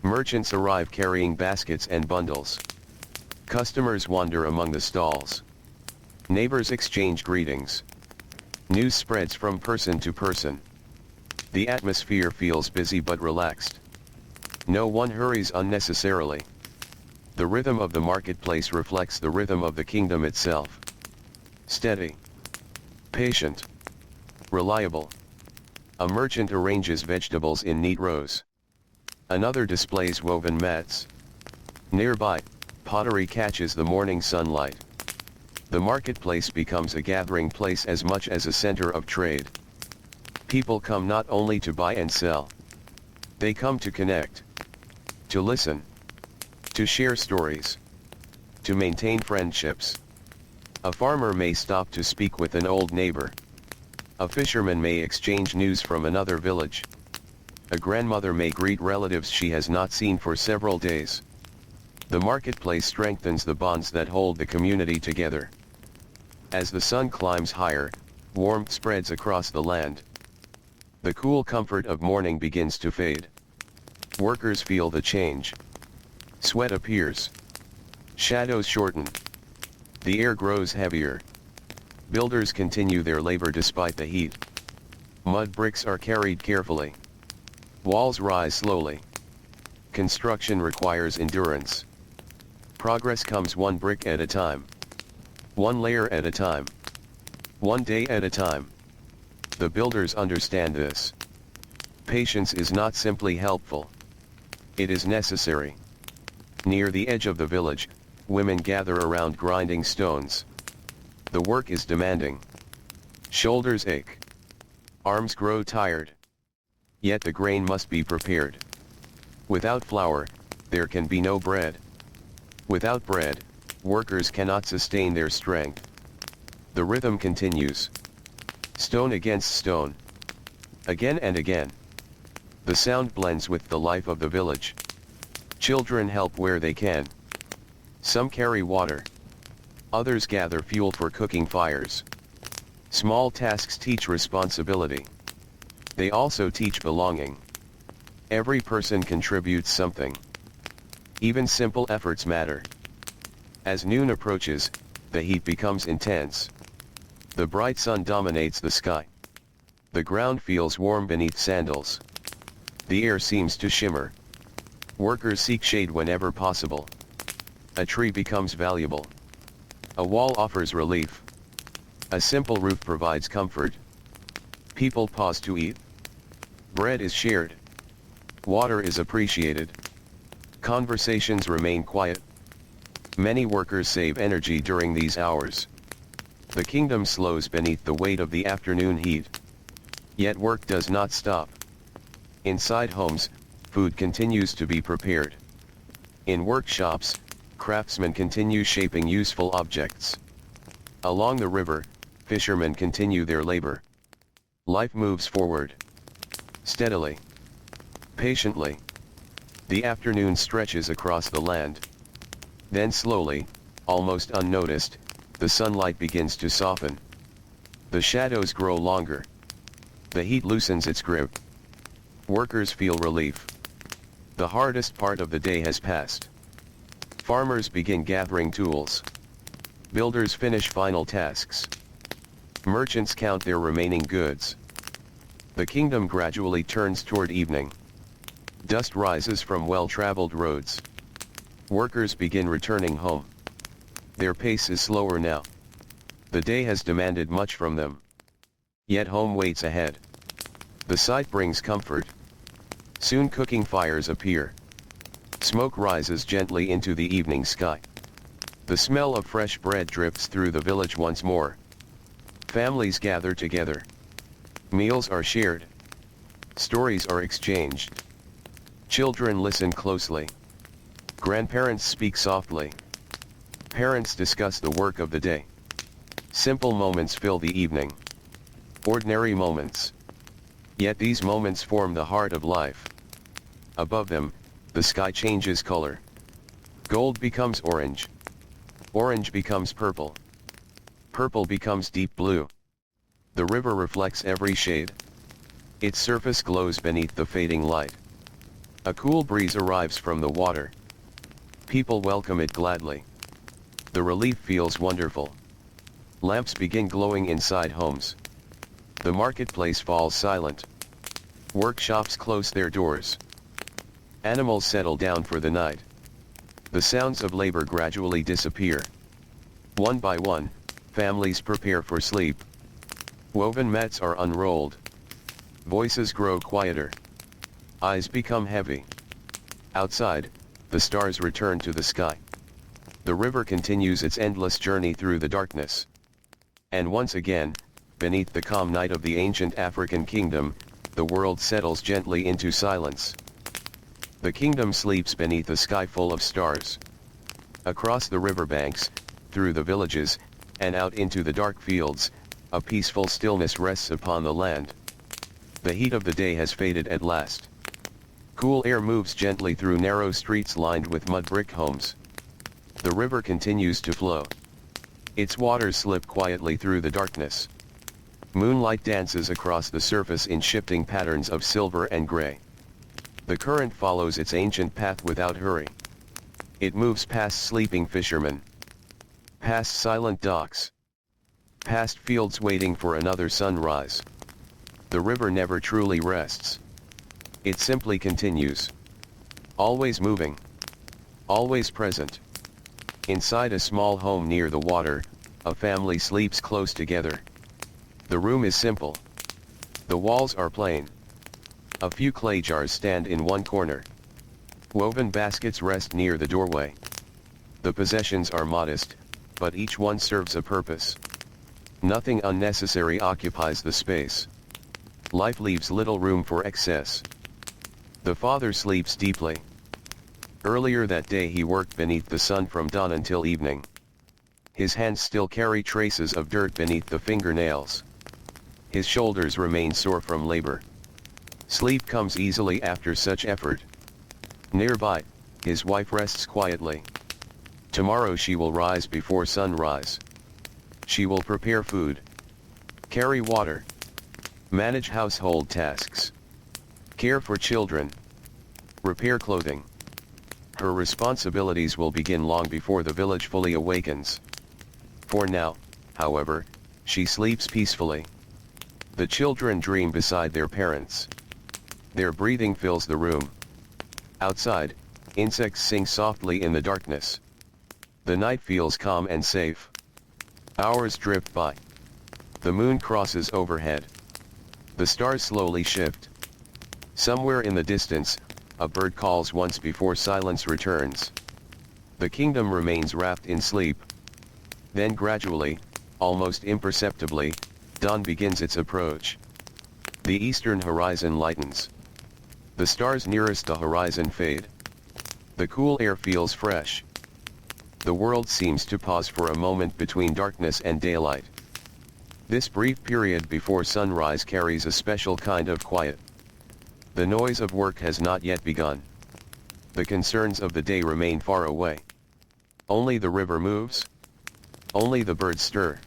Merchants arrive carrying baskets and bundles. Customers wander among the stalls. Neighbors exchange greetings. News spreads from person to person. The atmosphere feels busy but relaxed. No one hurries unnecessarily. The rhythm of the marketplace reflects the rhythm of the kingdom itself. Steady. Patient. Reliable. A merchant arranges vegetables in neat rows. Another displays woven mats. Nearby, pottery catches the morning sunlight. The marketplace becomes a gathering place as much as a center of trade. People come not only to buy and sell. They come to connect, to listen, to share stories, to maintain friendships. A farmer may stop to speak with an old neighbor. A fisherman may exchange news from another village. A grandmother may greet relatives she has not seen for several days. The marketplace strengthens the bonds that hold the community together. As the sun climbs higher, warmth spreads across the land. The cool comfort of morning begins to fade. Workers feel the change. Sweat appears. Shadows shorten. The air grows heavier. Builders continue their labor despite the heat. Mud bricks are carried carefully. Walls rise slowly. Construction requires endurance. Progress comes one brick at a time. One layer at a time. One day at a time. The builders understand this. Patience is not simply helpful. It is necessary. Near the edge of the village, women gather around grinding stones. The work is demanding. Shoulders ache. Arms grow tired. Yet the grain must be prepared. Without flour, there can be no bread. Without bread, workers cannot sustain their strength. The rhythm continues. Stone against stone. Again and again. The sound blends with the life of the village. Children help where they can. Some carry water. Others gather fuel for cooking fires. Small tasks teach responsibility. They also teach belonging. Every person contributes something. Even simple efforts matter. As noon approaches, the heat becomes intense. The bright sun dominates the sky. The ground feels warm beneath sandals. The air seems to shimmer. Workers seek shade whenever possible. A tree becomes valuable. A wall offers relief. A simple roof provides comfort. People pause to eat. Bread is shared. Water is appreciated. Conversations remain quiet. Many workers save energy during these hours. The kingdom slows beneath the weight of the afternoon heat. Yet work does not stop. Inside homes, food continues to be prepared. In workshops, craftsmen continue shaping useful objects. Along the river, fishermen continue their labor. Life moves forward. Steadily. Patiently. The afternoon stretches across the land. Then slowly, almost unnoticed, the sunlight begins to soften. The shadows grow longer. The heat loosens its grip. Workers feel relief. The hardest part of the day has passed. Farmers begin gathering tools. Builders finish final tasks. Merchants count their remaining goods. The kingdom gradually turns toward evening. Dust rises from well-traveled roads. Workers begin returning home. Their pace is slower now. The day has demanded much from them. Yet home waits ahead. The sight brings comfort. Soon cooking fires appear. Smoke rises gently into the evening sky. The smell of fresh bread drifts through the village once more. Families gather together. Meals are shared. Stories are exchanged. Children listen closely. Grandparents speak softly. Parents discuss the work of the day. Simple moments fill the evening. Ordinary moments. Yet these moments form the heart of life. Above them, the sky changes color. Gold becomes orange. Orange becomes purple. Purple becomes deep blue. The river reflects every shade. Its surface glows beneath the fading light. A cool breeze arrives from the water. People welcome it gladly. The relief feels wonderful. Lamps begin glowing inside homes. The marketplace falls silent. Workshops close their doors. Animals settle down for the night. The sounds of labor gradually disappear. One by one, families prepare for sleep. Woven mats are unrolled. Voices grow quieter. Eyes become heavy. Outside, the stars return to the sky. The river continues its endless journey through the darkness. And once again, beneath the calm night of the ancient African kingdom, the world settles gently into silence. The kingdom sleeps beneath a sky full of stars. Across the riverbanks, through the villages, and out into the dark fields, a peaceful stillness rests upon the land. The heat of the day has faded at last. Cool air moves gently through narrow streets lined with mud brick homes. The river continues to flow. Its waters slip quietly through the darkness. Moonlight dances across the surface in shifting patterns of silver and gray. The current follows its ancient path without hurry. It moves past sleeping fishermen, past silent docks, past fields waiting for another sunrise. The river never truly rests. It simply continues. Always moving. Always present. Inside a small home near the water, a family sleeps close together. The room is simple. The walls are plain. A few clay jars stand in one corner. Woven baskets rest near the doorway. The possessions are modest, but each one serves a purpose. Nothing unnecessary occupies the space. Life leaves little room for excess. The father sleeps deeply. Earlier that day he worked beneath the sun from dawn until evening. His hands still carry traces of dirt beneath the fingernails. His shoulders remain sore from labor. Sleep comes easily after such effort. Nearby, his wife rests quietly. Tomorrow she will rise before sunrise. She will prepare food, carry water, manage household tasks, care for children, repair clothing. Her responsibilities will begin long before the village fully awakens. For now, however, she sleeps peacefully. The children dream beside their parents. Their breathing fills the room. Outside, insects sing softly in the darkness. The night feels calm and safe. Hours drift by. The moon crosses overhead. The stars slowly shift. Somewhere in the distance, a bird calls once before silence returns. The kingdom remains wrapped in sleep. Then gradually, almost imperceptibly, dawn begins its approach. The eastern horizon lightens. The stars nearest the horizon fade. The cool air feels fresh. The world seems to pause for a moment between darkness and daylight. This brief period before sunrise carries a special kind of quiet. The noise of work has not yet begun. The concerns of the day remain far away. Only the river moves. Only the birds stir.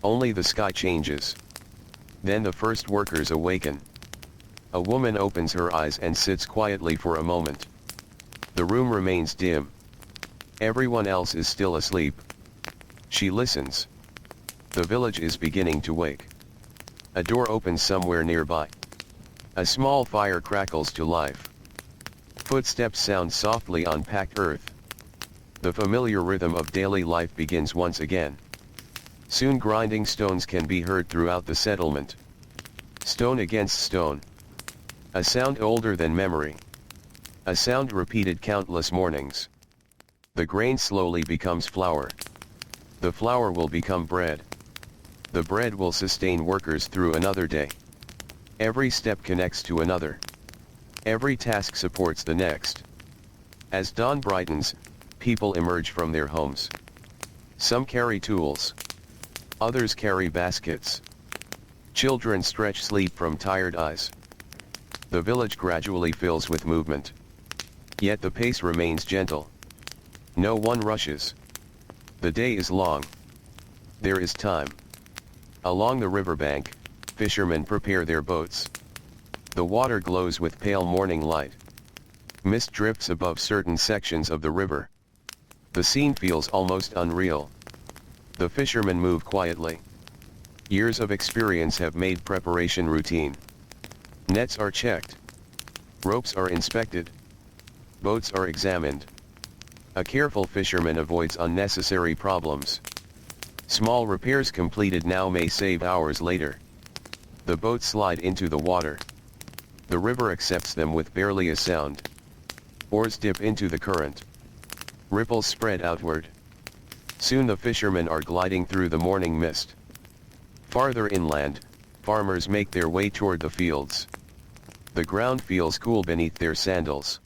Only the sky changes. Then the first workers awaken. A woman opens her eyes and sits quietly for a moment. The room remains dim. Everyone else is still asleep. She listens. The village is beginning to wake. A door opens somewhere nearby. A small fire crackles to life. Footsteps sound softly on packed earth. The familiar rhythm of daily life begins once again. Soon grinding stones can be heard throughout the settlement. Stone against stone. A sound older than memory. A sound repeated countless mornings. The grain slowly becomes flour. The flour will become bread. The bread will sustain workers through another day. Every step connects to another. Every task supports the next. As dawn brightens, people emerge from their homes. Some carry tools. Others carry baskets. Children stretch sleep from tired eyes. The village gradually fills with movement. Yet the pace remains gentle. No one rushes. The day is long. There is time. Along the riverbank, fishermen prepare their boats. The water glows with pale morning light. Mist drifts above certain sections of the river. The scene feels almost unreal. The fishermen move quietly. Years of experience have made preparation routine. Nets are checked. Ropes are inspected. Boats are examined. A careful fisherman avoids unnecessary problems. Small repairs completed now may save hours later. The boats slide into the water. The river accepts them with barely a sound. Oars dip into the current. Ripples spread outward. Soon the fishermen are gliding through the morning mist. Farther inland, farmers make their way toward the fields. The ground feels cool beneath their sandals.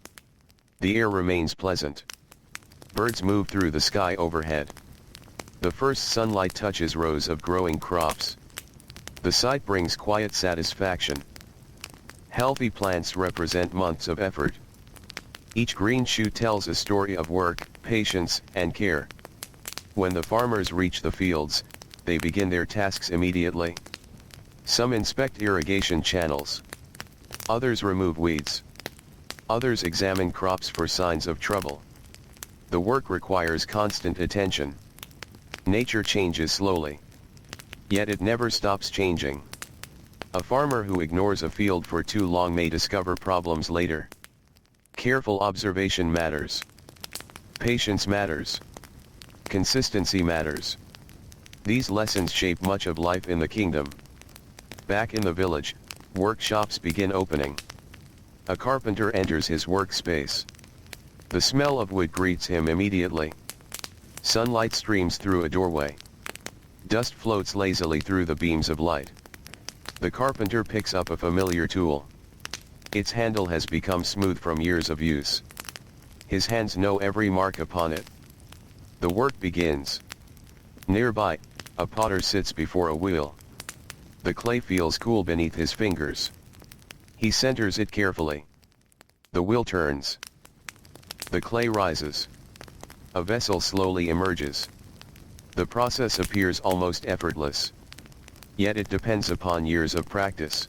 The air remains pleasant. Birds move through the sky overhead. The first sunlight touches rows of growing crops. The sight brings quiet satisfaction. Healthy plants represent months of effort. Each green shoot tells a story of work, patience, and care. When the farmers reach the fields, they begin their tasks immediately. Some inspect irrigation channels. Others remove weeds. Others examine crops for signs of trouble. The work requires constant attention. Nature changes slowly. Yet it never stops changing. A farmer who ignores a field for too long may discover problems later. Careful observation matters. Patience matters. Consistency matters. These lessons shape much of life in the kingdom. Back in the village, workshops begin opening. A carpenter enters his workspace. The smell of wood greets him immediately. Sunlight streams through a doorway. Dust floats lazily through the beams of light. The carpenter picks up a familiar tool. Its handle has become smooth from years of use. His hands know every mark upon it. The work begins. Nearby, a potter sits before a wheel. The clay feels cool beneath his fingers. He centers it carefully. The wheel turns. The clay rises. A vessel slowly emerges. The process appears almost effortless. Yet it depends upon years of practice.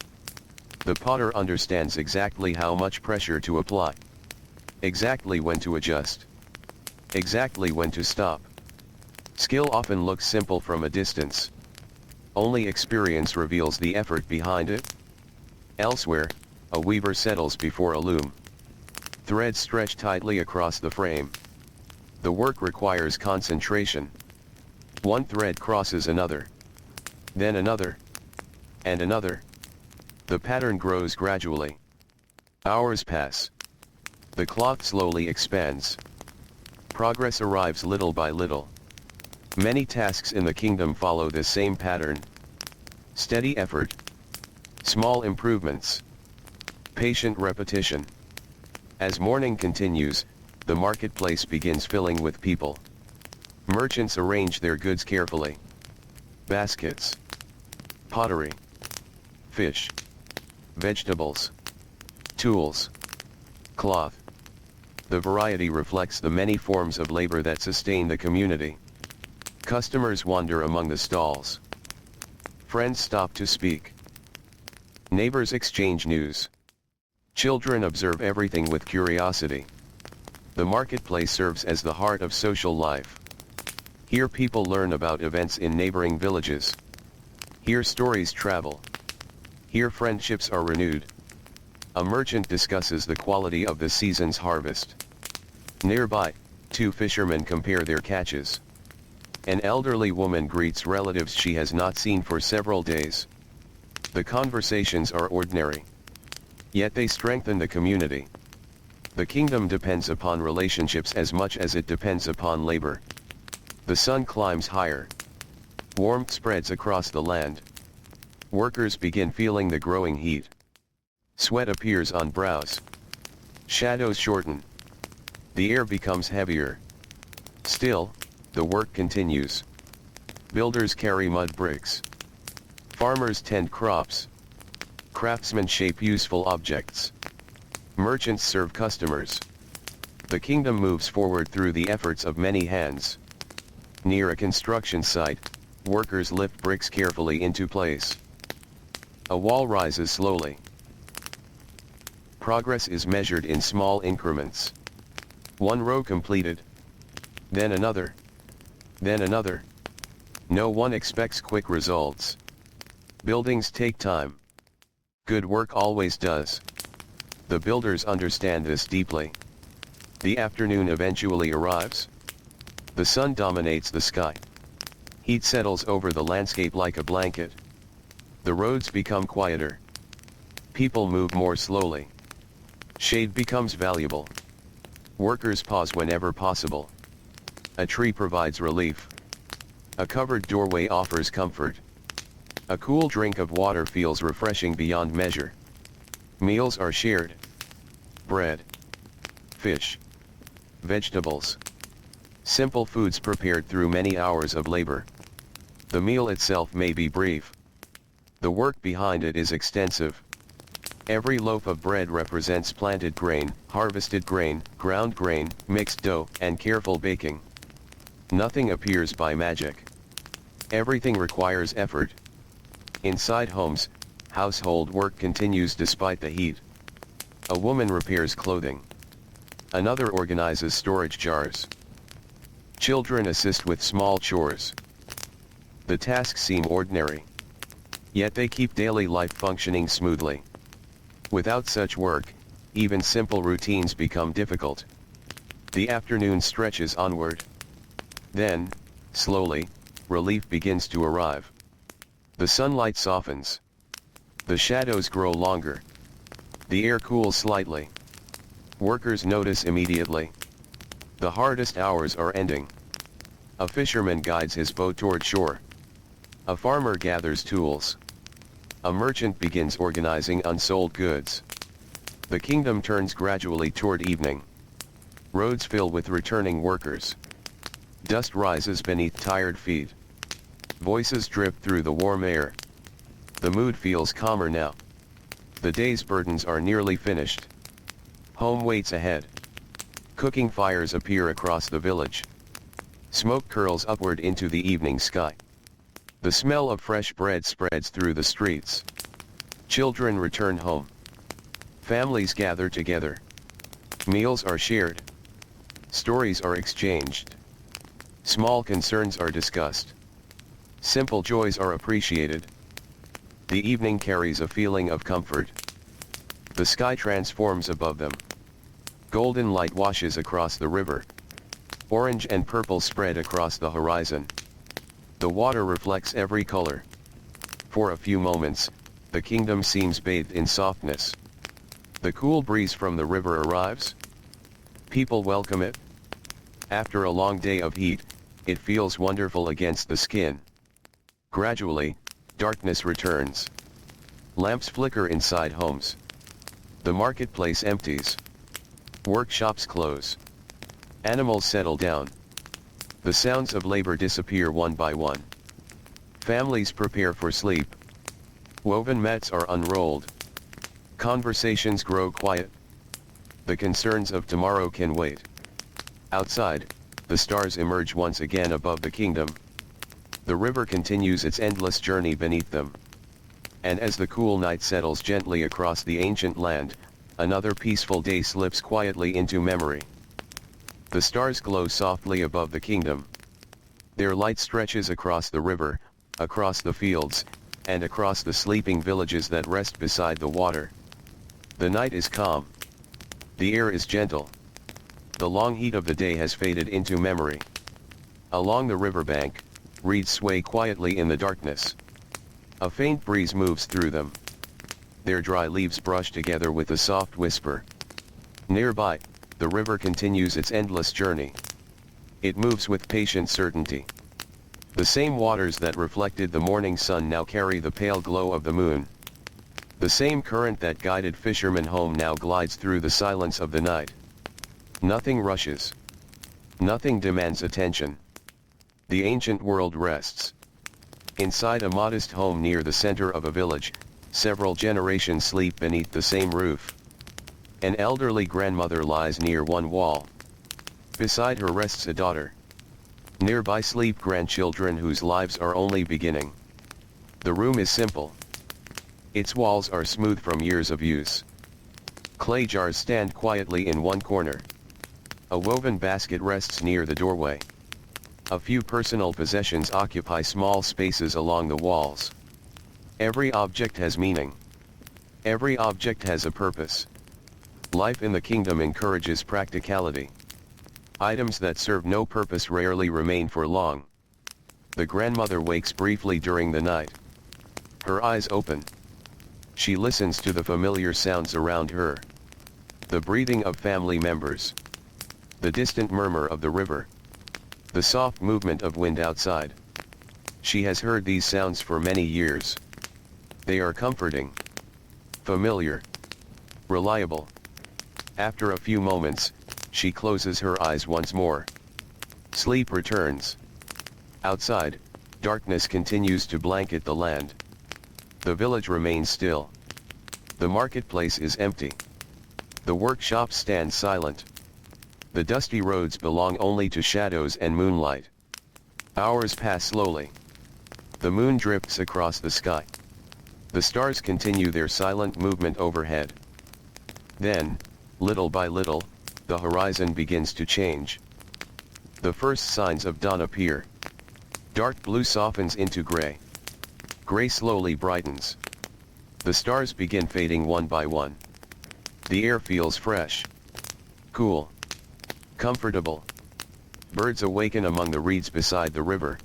The potter understands exactly how much pressure to apply. Exactly when to adjust. Exactly when to stop. Skill often looks simple from a distance. Only experience reveals the effort behind it. Elsewhere, a weaver settles before a loom. Threads stretch tightly across the frame. The work requires concentration. One thread crosses another. Then another. And another. The pattern grows gradually. Hours pass. The cloth slowly expands. Progress arrives little by little. Many tasks in the kingdom follow this same pattern. Steady effort. Small improvements. Patient repetition. As morning continues, the marketplace begins filling with people. Merchants arrange their goods carefully. Baskets. Pottery. Fish. Vegetables. Tools. Cloth. The variety reflects the many forms of labor that sustain the community. Customers wander among the stalls. Friends stop to speak. Neighbors exchange news. Children observe everything with curiosity. The marketplace serves as the heart of social life. Here people learn about events in neighboring villages. Here stories travel. Here friendships are renewed. A merchant discusses the quality of the season's harvest. Nearby, two fishermen compare their catches. An elderly woman greets relatives she has not seen for several days. The conversations are ordinary. Yet they strengthen the community. The kingdom depends upon relationships as much as it depends upon labor. The sun climbs higher. Warmth spreads across the land. Workers begin feeling the growing heat. Sweat appears on brows. Shadows shorten. The air becomes heavier. Still, the work continues. Builders carry mud bricks. Farmers tend crops. Craftsmen shape useful objects. Merchants serve customers. The kingdom moves forward through the efforts of many hands. Near a construction site, workers lift bricks carefully into place. A wall rises slowly. Progress is measured in small increments. One row completed. Then another. Then another. No one expects quick results. Buildings take time. Good work always does. The builders understand this deeply. The afternoon eventually arrives. The sun dominates the sky. Heat settles over the landscape like a blanket. The roads become quieter. People move more slowly. Shade becomes valuable. Workers pause whenever possible. A tree provides relief. A covered doorway offers comfort. A cool drink of water feels refreshing beyond measure. Meals are shared. Bread, fish, vegetables. Simple foods prepared through many hours of labor. The meal itself may be brief. The work behind it is extensive. Every loaf of bread represents planted grain, harvested grain, ground grain, mixed dough, and careful baking. Nothing appears by magic. Everything requires effort. Inside homes, household work continues despite the heat. A woman repairs clothing. Another organizes storage jars. Children assist with small chores. The tasks seem ordinary. Yet they keep daily life functioning smoothly. Without such work, even simple routines become difficult. The afternoon stretches onward. Then, slowly, relief begins to arrive. The sunlight softens. The shadows grow longer. The air cools slightly. Workers notice immediately. The hardest hours are ending. A fisherman guides his boat toward shore. A farmer gathers tools. A merchant begins organizing unsold goods. The kingdom turns gradually toward evening. Roads fill with returning workers. Dust rises beneath tired feet. Voices drip through the warm air. The mood feels calmer now. The day's burdens are nearly finished. Home waits ahead. Cooking fires appear across the village. Smoke curls upward into the evening sky. The smell of fresh bread spreads through the streets. Children return home. Families gather together. Meals are shared. Stories are exchanged. Small concerns are discussed. Simple joys are appreciated. The evening carries a feeling of comfort. The sky transforms above them. Golden light washes across the river. Orange and purple spread across the horizon. The water reflects every color. For a few moments, the kingdom seems bathed in softness. The cool breeze from the river arrives. People welcome it. After a long day of heat, it feels wonderful against the skin. Gradually, darkness returns. Lamps flicker inside homes. The marketplace empties. Workshops close. Animals settle down. The sounds of labor disappear one by one. Families prepare for sleep. Woven mats are unrolled. Conversations grow quiet. The concerns of tomorrow can wait. Outside, the stars emerge once again above the kingdom. The river continues its endless journey beneath them. And as the cool night settles gently across the ancient land, another peaceful day slips quietly into memory. The stars glow softly above the kingdom. Their light stretches across the river, across the fields, and across the sleeping villages that rest beside the water. The night is calm. The air is gentle. The long heat of the day has faded into memory. Along the riverbank, reeds sway quietly in the darkness. A faint breeze moves through them. Their dry leaves brush together with a soft whisper. Nearby, the river continues its endless journey. It moves with patient certainty. The same waters that reflected the morning sun now carry the pale glow of the moon. The same current that guided fishermen home now glides through the silence of the night. Nothing rushes. Nothing demands attention. The ancient world rests. Inside a modest home near the center of a village, several generations sleep beneath the same roof. An elderly grandmother lies near one wall. Beside her rests a daughter. Nearby sleep grandchildren whose lives are only beginning. The room is simple. Its walls are smooth from years of use. Clay jars stand quietly in one corner. A woven basket rests near the doorway. A few personal possessions occupy small spaces along the walls. Every object has meaning. Every object has a purpose. Life in the kingdom encourages practicality. Items that serve no purpose rarely remain for long. The grandmother wakes briefly during the night. Her eyes open. She listens to the familiar sounds around her. The breathing of family members. The distant murmur of the river. The soft movement of wind outside. She has heard these sounds for many years. They are comforting. Familiar. Reliable. After a few moments, she closes her eyes once more. Sleep returns. Outside, darkness continues to blanket the land. The village remains still. The marketplace is empty. The workshops stand silent. The dusty roads belong only to shadows and moonlight. Hours pass slowly. The moon drifts across the sky. The stars continue their silent movement overhead. Then, little by little, the horizon begins to change. The first signs of dawn appear. Dark blue softens into gray. Gray slowly brightens. The stars begin fading one by one. The air feels fresh. Cool. Comfortable. Birds awaken among the reeds beside the river.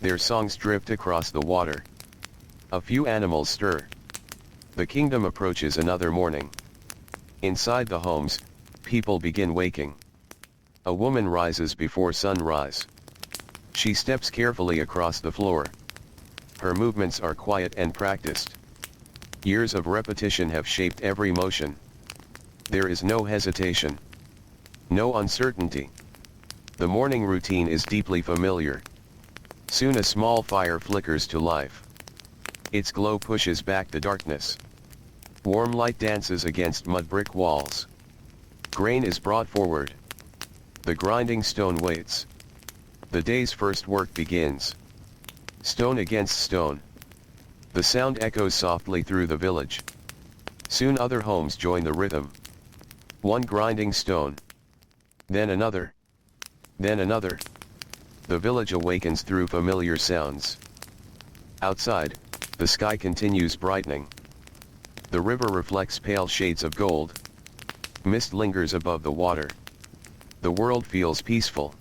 Their songs drift across the water. A few animals stir. The kingdom approaches another morning. Inside the homes, people begin waking. A woman rises before sunrise. She steps carefully across the floor. Her movements are quiet and practiced. Years of repetition have shaped every motion. There is no hesitation. No uncertainty. The morning routine is deeply familiar. Soon a small fire flickers to life. Its glow pushes back the darkness. Warm light dances against mud brick walls. Grain is brought forward. The grinding stone waits. The day's first work begins. Stone against stone. The sound echoes softly through the village. Soon other homes join the rhythm. One grinding stone. Then another. Then another. The village awakens through familiar sounds. Outside, the sky continues brightening. The river reflects pale shades of gold. Mist lingers above the water. The world feels peaceful.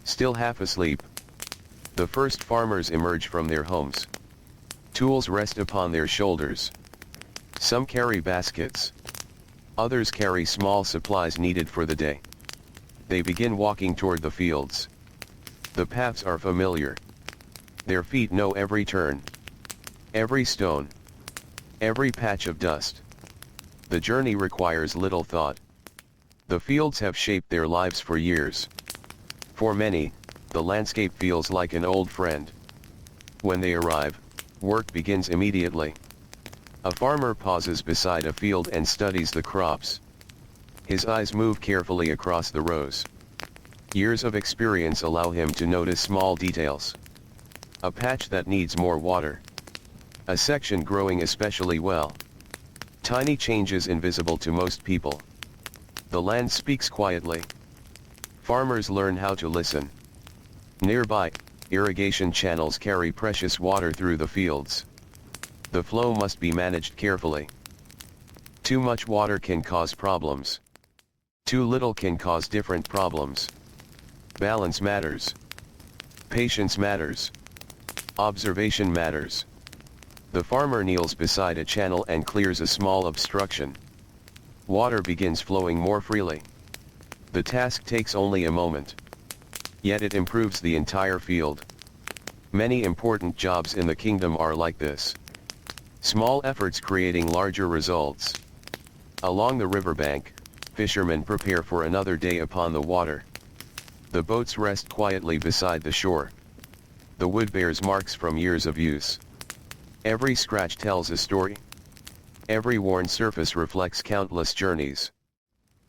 Still half asleep. The first farmers emerge from their homes. Tools rest upon their shoulders. Some carry baskets. Others carry small supplies needed for the day. They begin walking toward the fields. The paths are familiar. Their feet know every turn. Every stone. Every patch of dust. The journey requires little thought. The fields have shaped their lives for years. For many, the landscape feels like an old friend. When they arrive, work begins immediately. A farmer pauses beside a field and studies the crops. His eyes move carefully across the rows. Years of experience allow him to notice small details. A patch that needs more water. A section growing especially well. Tiny changes invisible to most people. The land speaks quietly. Farmers learn how to listen. Nearby, irrigation channels carry precious water through the fields. The flow must be managed carefully. Too much water can cause problems. Too little can cause different problems. Balance matters. Patience matters. Observation matters. The farmer kneels beside a channel and clears a small obstruction. Water begins flowing more freely. The task takes only a moment. Yet it improves the entire field. Many important jobs in the kingdom are like this. Small efforts creating larger results. Along the riverbank, fishermen prepare for another day upon the water. The boats rest quietly beside the shore. The wood bears marks from years of use. Every scratch tells a story. Every worn surface reflects countless journeys.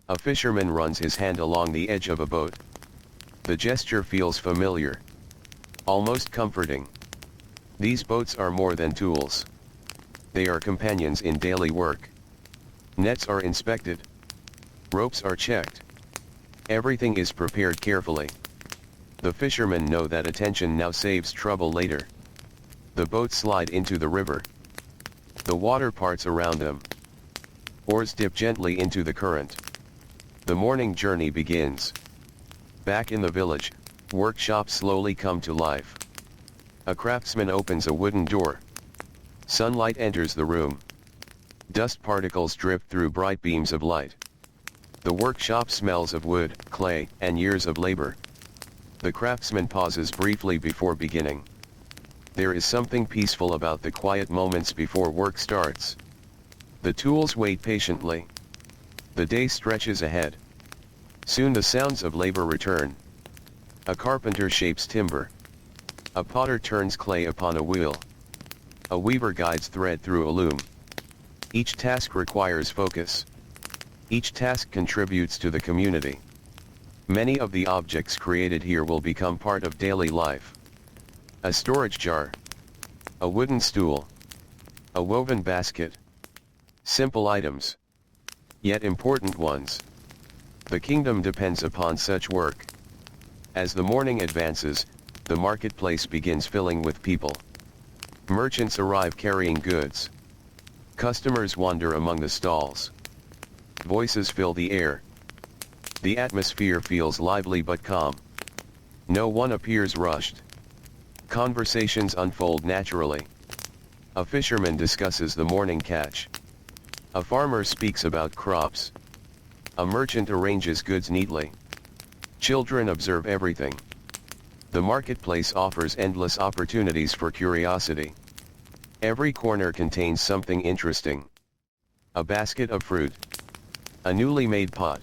A fisherman runs his hand along the edge of a boat. The gesture feels familiar. Almost comforting. These boats are more than tools. They are companions in daily work. Nets are inspected. Ropes are checked. Everything is prepared carefully. The fishermen know that attention now saves trouble later. The boats slide into the river. The water parts around them. Oars dip gently into the current. The morning journey begins. Back in the village, workshops slowly come to life. A craftsman opens a wooden door. Sunlight enters the room. Dust particles drift through bright beams of light. The workshop smells of wood, clay, and years of labor. The craftsman pauses briefly before beginning. There is something peaceful about the quiet moments before work starts. The tools wait patiently. The day stretches ahead. Soon the sounds of labor return. A carpenter shapes timber. A potter turns clay upon a wheel. A weaver guides thread through a loom. Each task requires focus. Each task contributes to the community. Many of the objects created here will become part of daily life. A storage jar. A wooden stool. A woven basket. Simple items, yet important ones. The kingdom depends upon such work. As the morning advances, the marketplace begins filling with people. Merchants arrive carrying goods. Customers wander among the stalls. Voices fill the air. The atmosphere feels lively but calm. No one appears rushed. Conversations unfold naturally. A fisherman discusses the morning catch. A farmer speaks about crops. A merchant arranges goods neatly. Children observe everything. The marketplace offers endless opportunities for curiosity. Every corner contains something interesting. A basket of fruit. A newly made pot.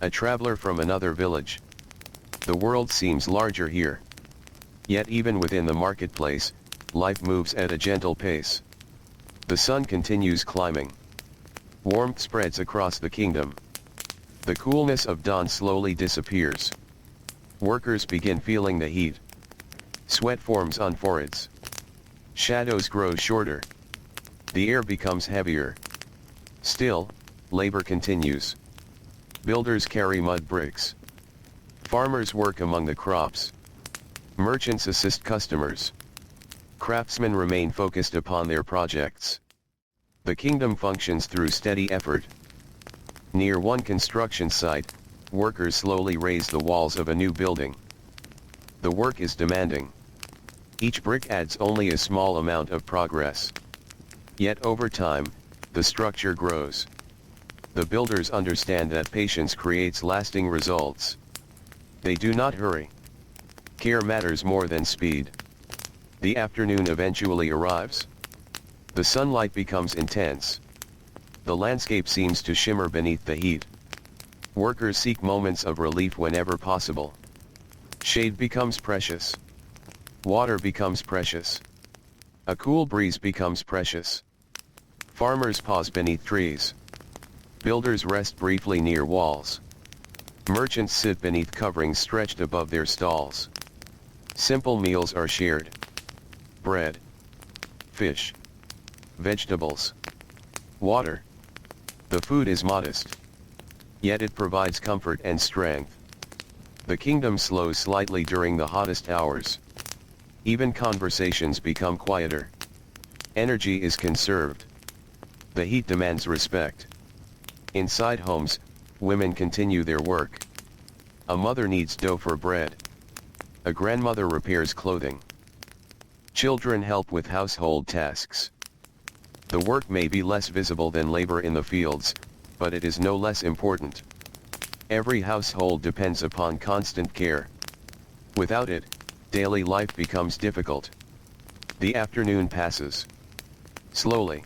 A traveler from another village. The world seems larger here. Yet even within the marketplace, life moves at a gentle pace. The sun continues climbing. Warmth spreads across the kingdom. The coolness of dawn slowly disappears. Workers begin feeling the heat. Sweat forms on foreheads. Shadows grow shorter. The air becomes heavier. Still, labor continues. Builders carry mud bricks. Farmers work among the crops. Merchants assist customers. Craftsmen remain focused upon their projects. The kingdom functions through steady effort. Near one construction site, workers slowly raise the walls of a new building. The work is demanding. Each brick adds only a small amount of progress. Yet over time, the structure grows. The builders understand that patience creates lasting results. They do not hurry. Care matters more than speed. The afternoon eventually arrives. The sunlight becomes intense. The landscape seems to shimmer beneath the heat. Workers seek moments of relief whenever possible. Shade becomes precious. Water becomes precious. A cool breeze becomes precious. Farmers pause beneath trees. Builders rest briefly near walls. Merchants sit beneath coverings stretched above their stalls. Simple meals are shared. Bread, fish, vegetables, water. The food is modest. Yet it provides comfort and strength. The kingdom slows slightly during the hottest hours. Even conversations become quieter. Energy is conserved. The heat demands respect. Inside homes, women continue their work. A mother kneads dough for bread. A grandmother repairs clothing. Children help with household tasks. The work may be less visible than labor in the fields, but it is no less important. Every household depends upon constant care. Without it, daily life becomes difficult. The afternoon passes. Slowly.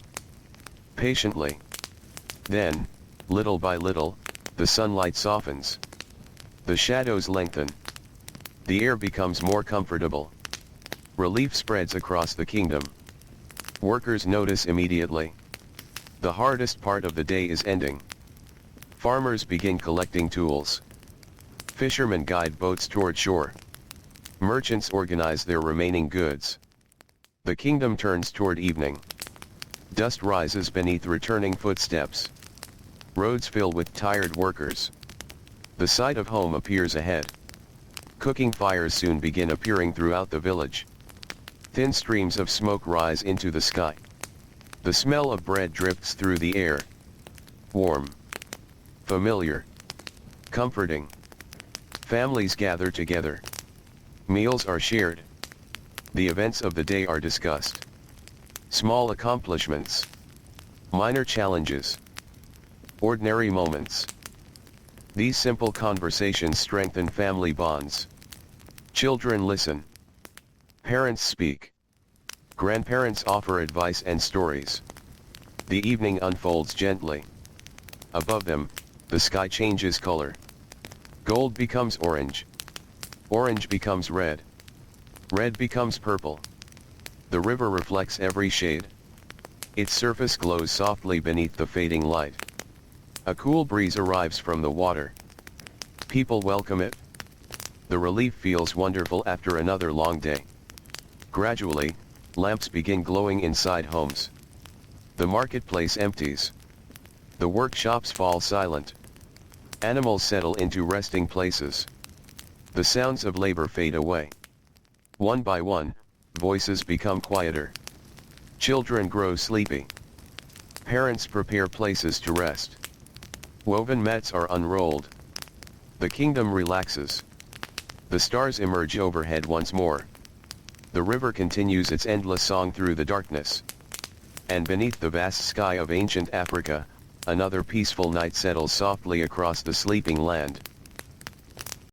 Patiently. Then, little by little, the sunlight softens. The shadows lengthen. The air becomes more comfortable. Relief spreads across the kingdom. Workers notice immediately. The hardest part of the day is ending. Farmers begin collecting tools. Fishermen guide boats toward shore. Merchants organize their remaining goods. The kingdom turns toward evening. Dust rises beneath returning footsteps. Roads fill with tired workers. The sight of home appears ahead. Cooking fires soon begin appearing throughout the village. Thin streams of smoke rise into the sky. The smell of bread drifts through the air. Warm. Familiar. Comforting. Families gather together. Meals are shared. The events of the day are discussed. Small accomplishments. Minor challenges. Ordinary moments. These simple conversations strengthen family bonds. Children listen. Parents speak. Grandparents offer advice and stories. The evening unfolds gently. Above them, the sky changes color. Gold becomes orange. Orange becomes red. Red becomes purple. The river reflects every shade. Its surface glows softly beneath the fading light. A cool breeze arrives from the water. People welcome it. The relief feels wonderful after another long day. Gradually, lamps begin glowing inside homes. The marketplace empties. The workshops fall silent. Animals settle into resting places. The sounds of labor fade away. One by one, voices become quieter. Children grow sleepy. Parents prepare places to rest. Woven mats are unrolled. The kingdom relaxes. The stars emerge overhead once more. The river continues its endless song through the darkness. And beneath the vast sky of ancient Africa, another peaceful night settles softly across the sleeping land.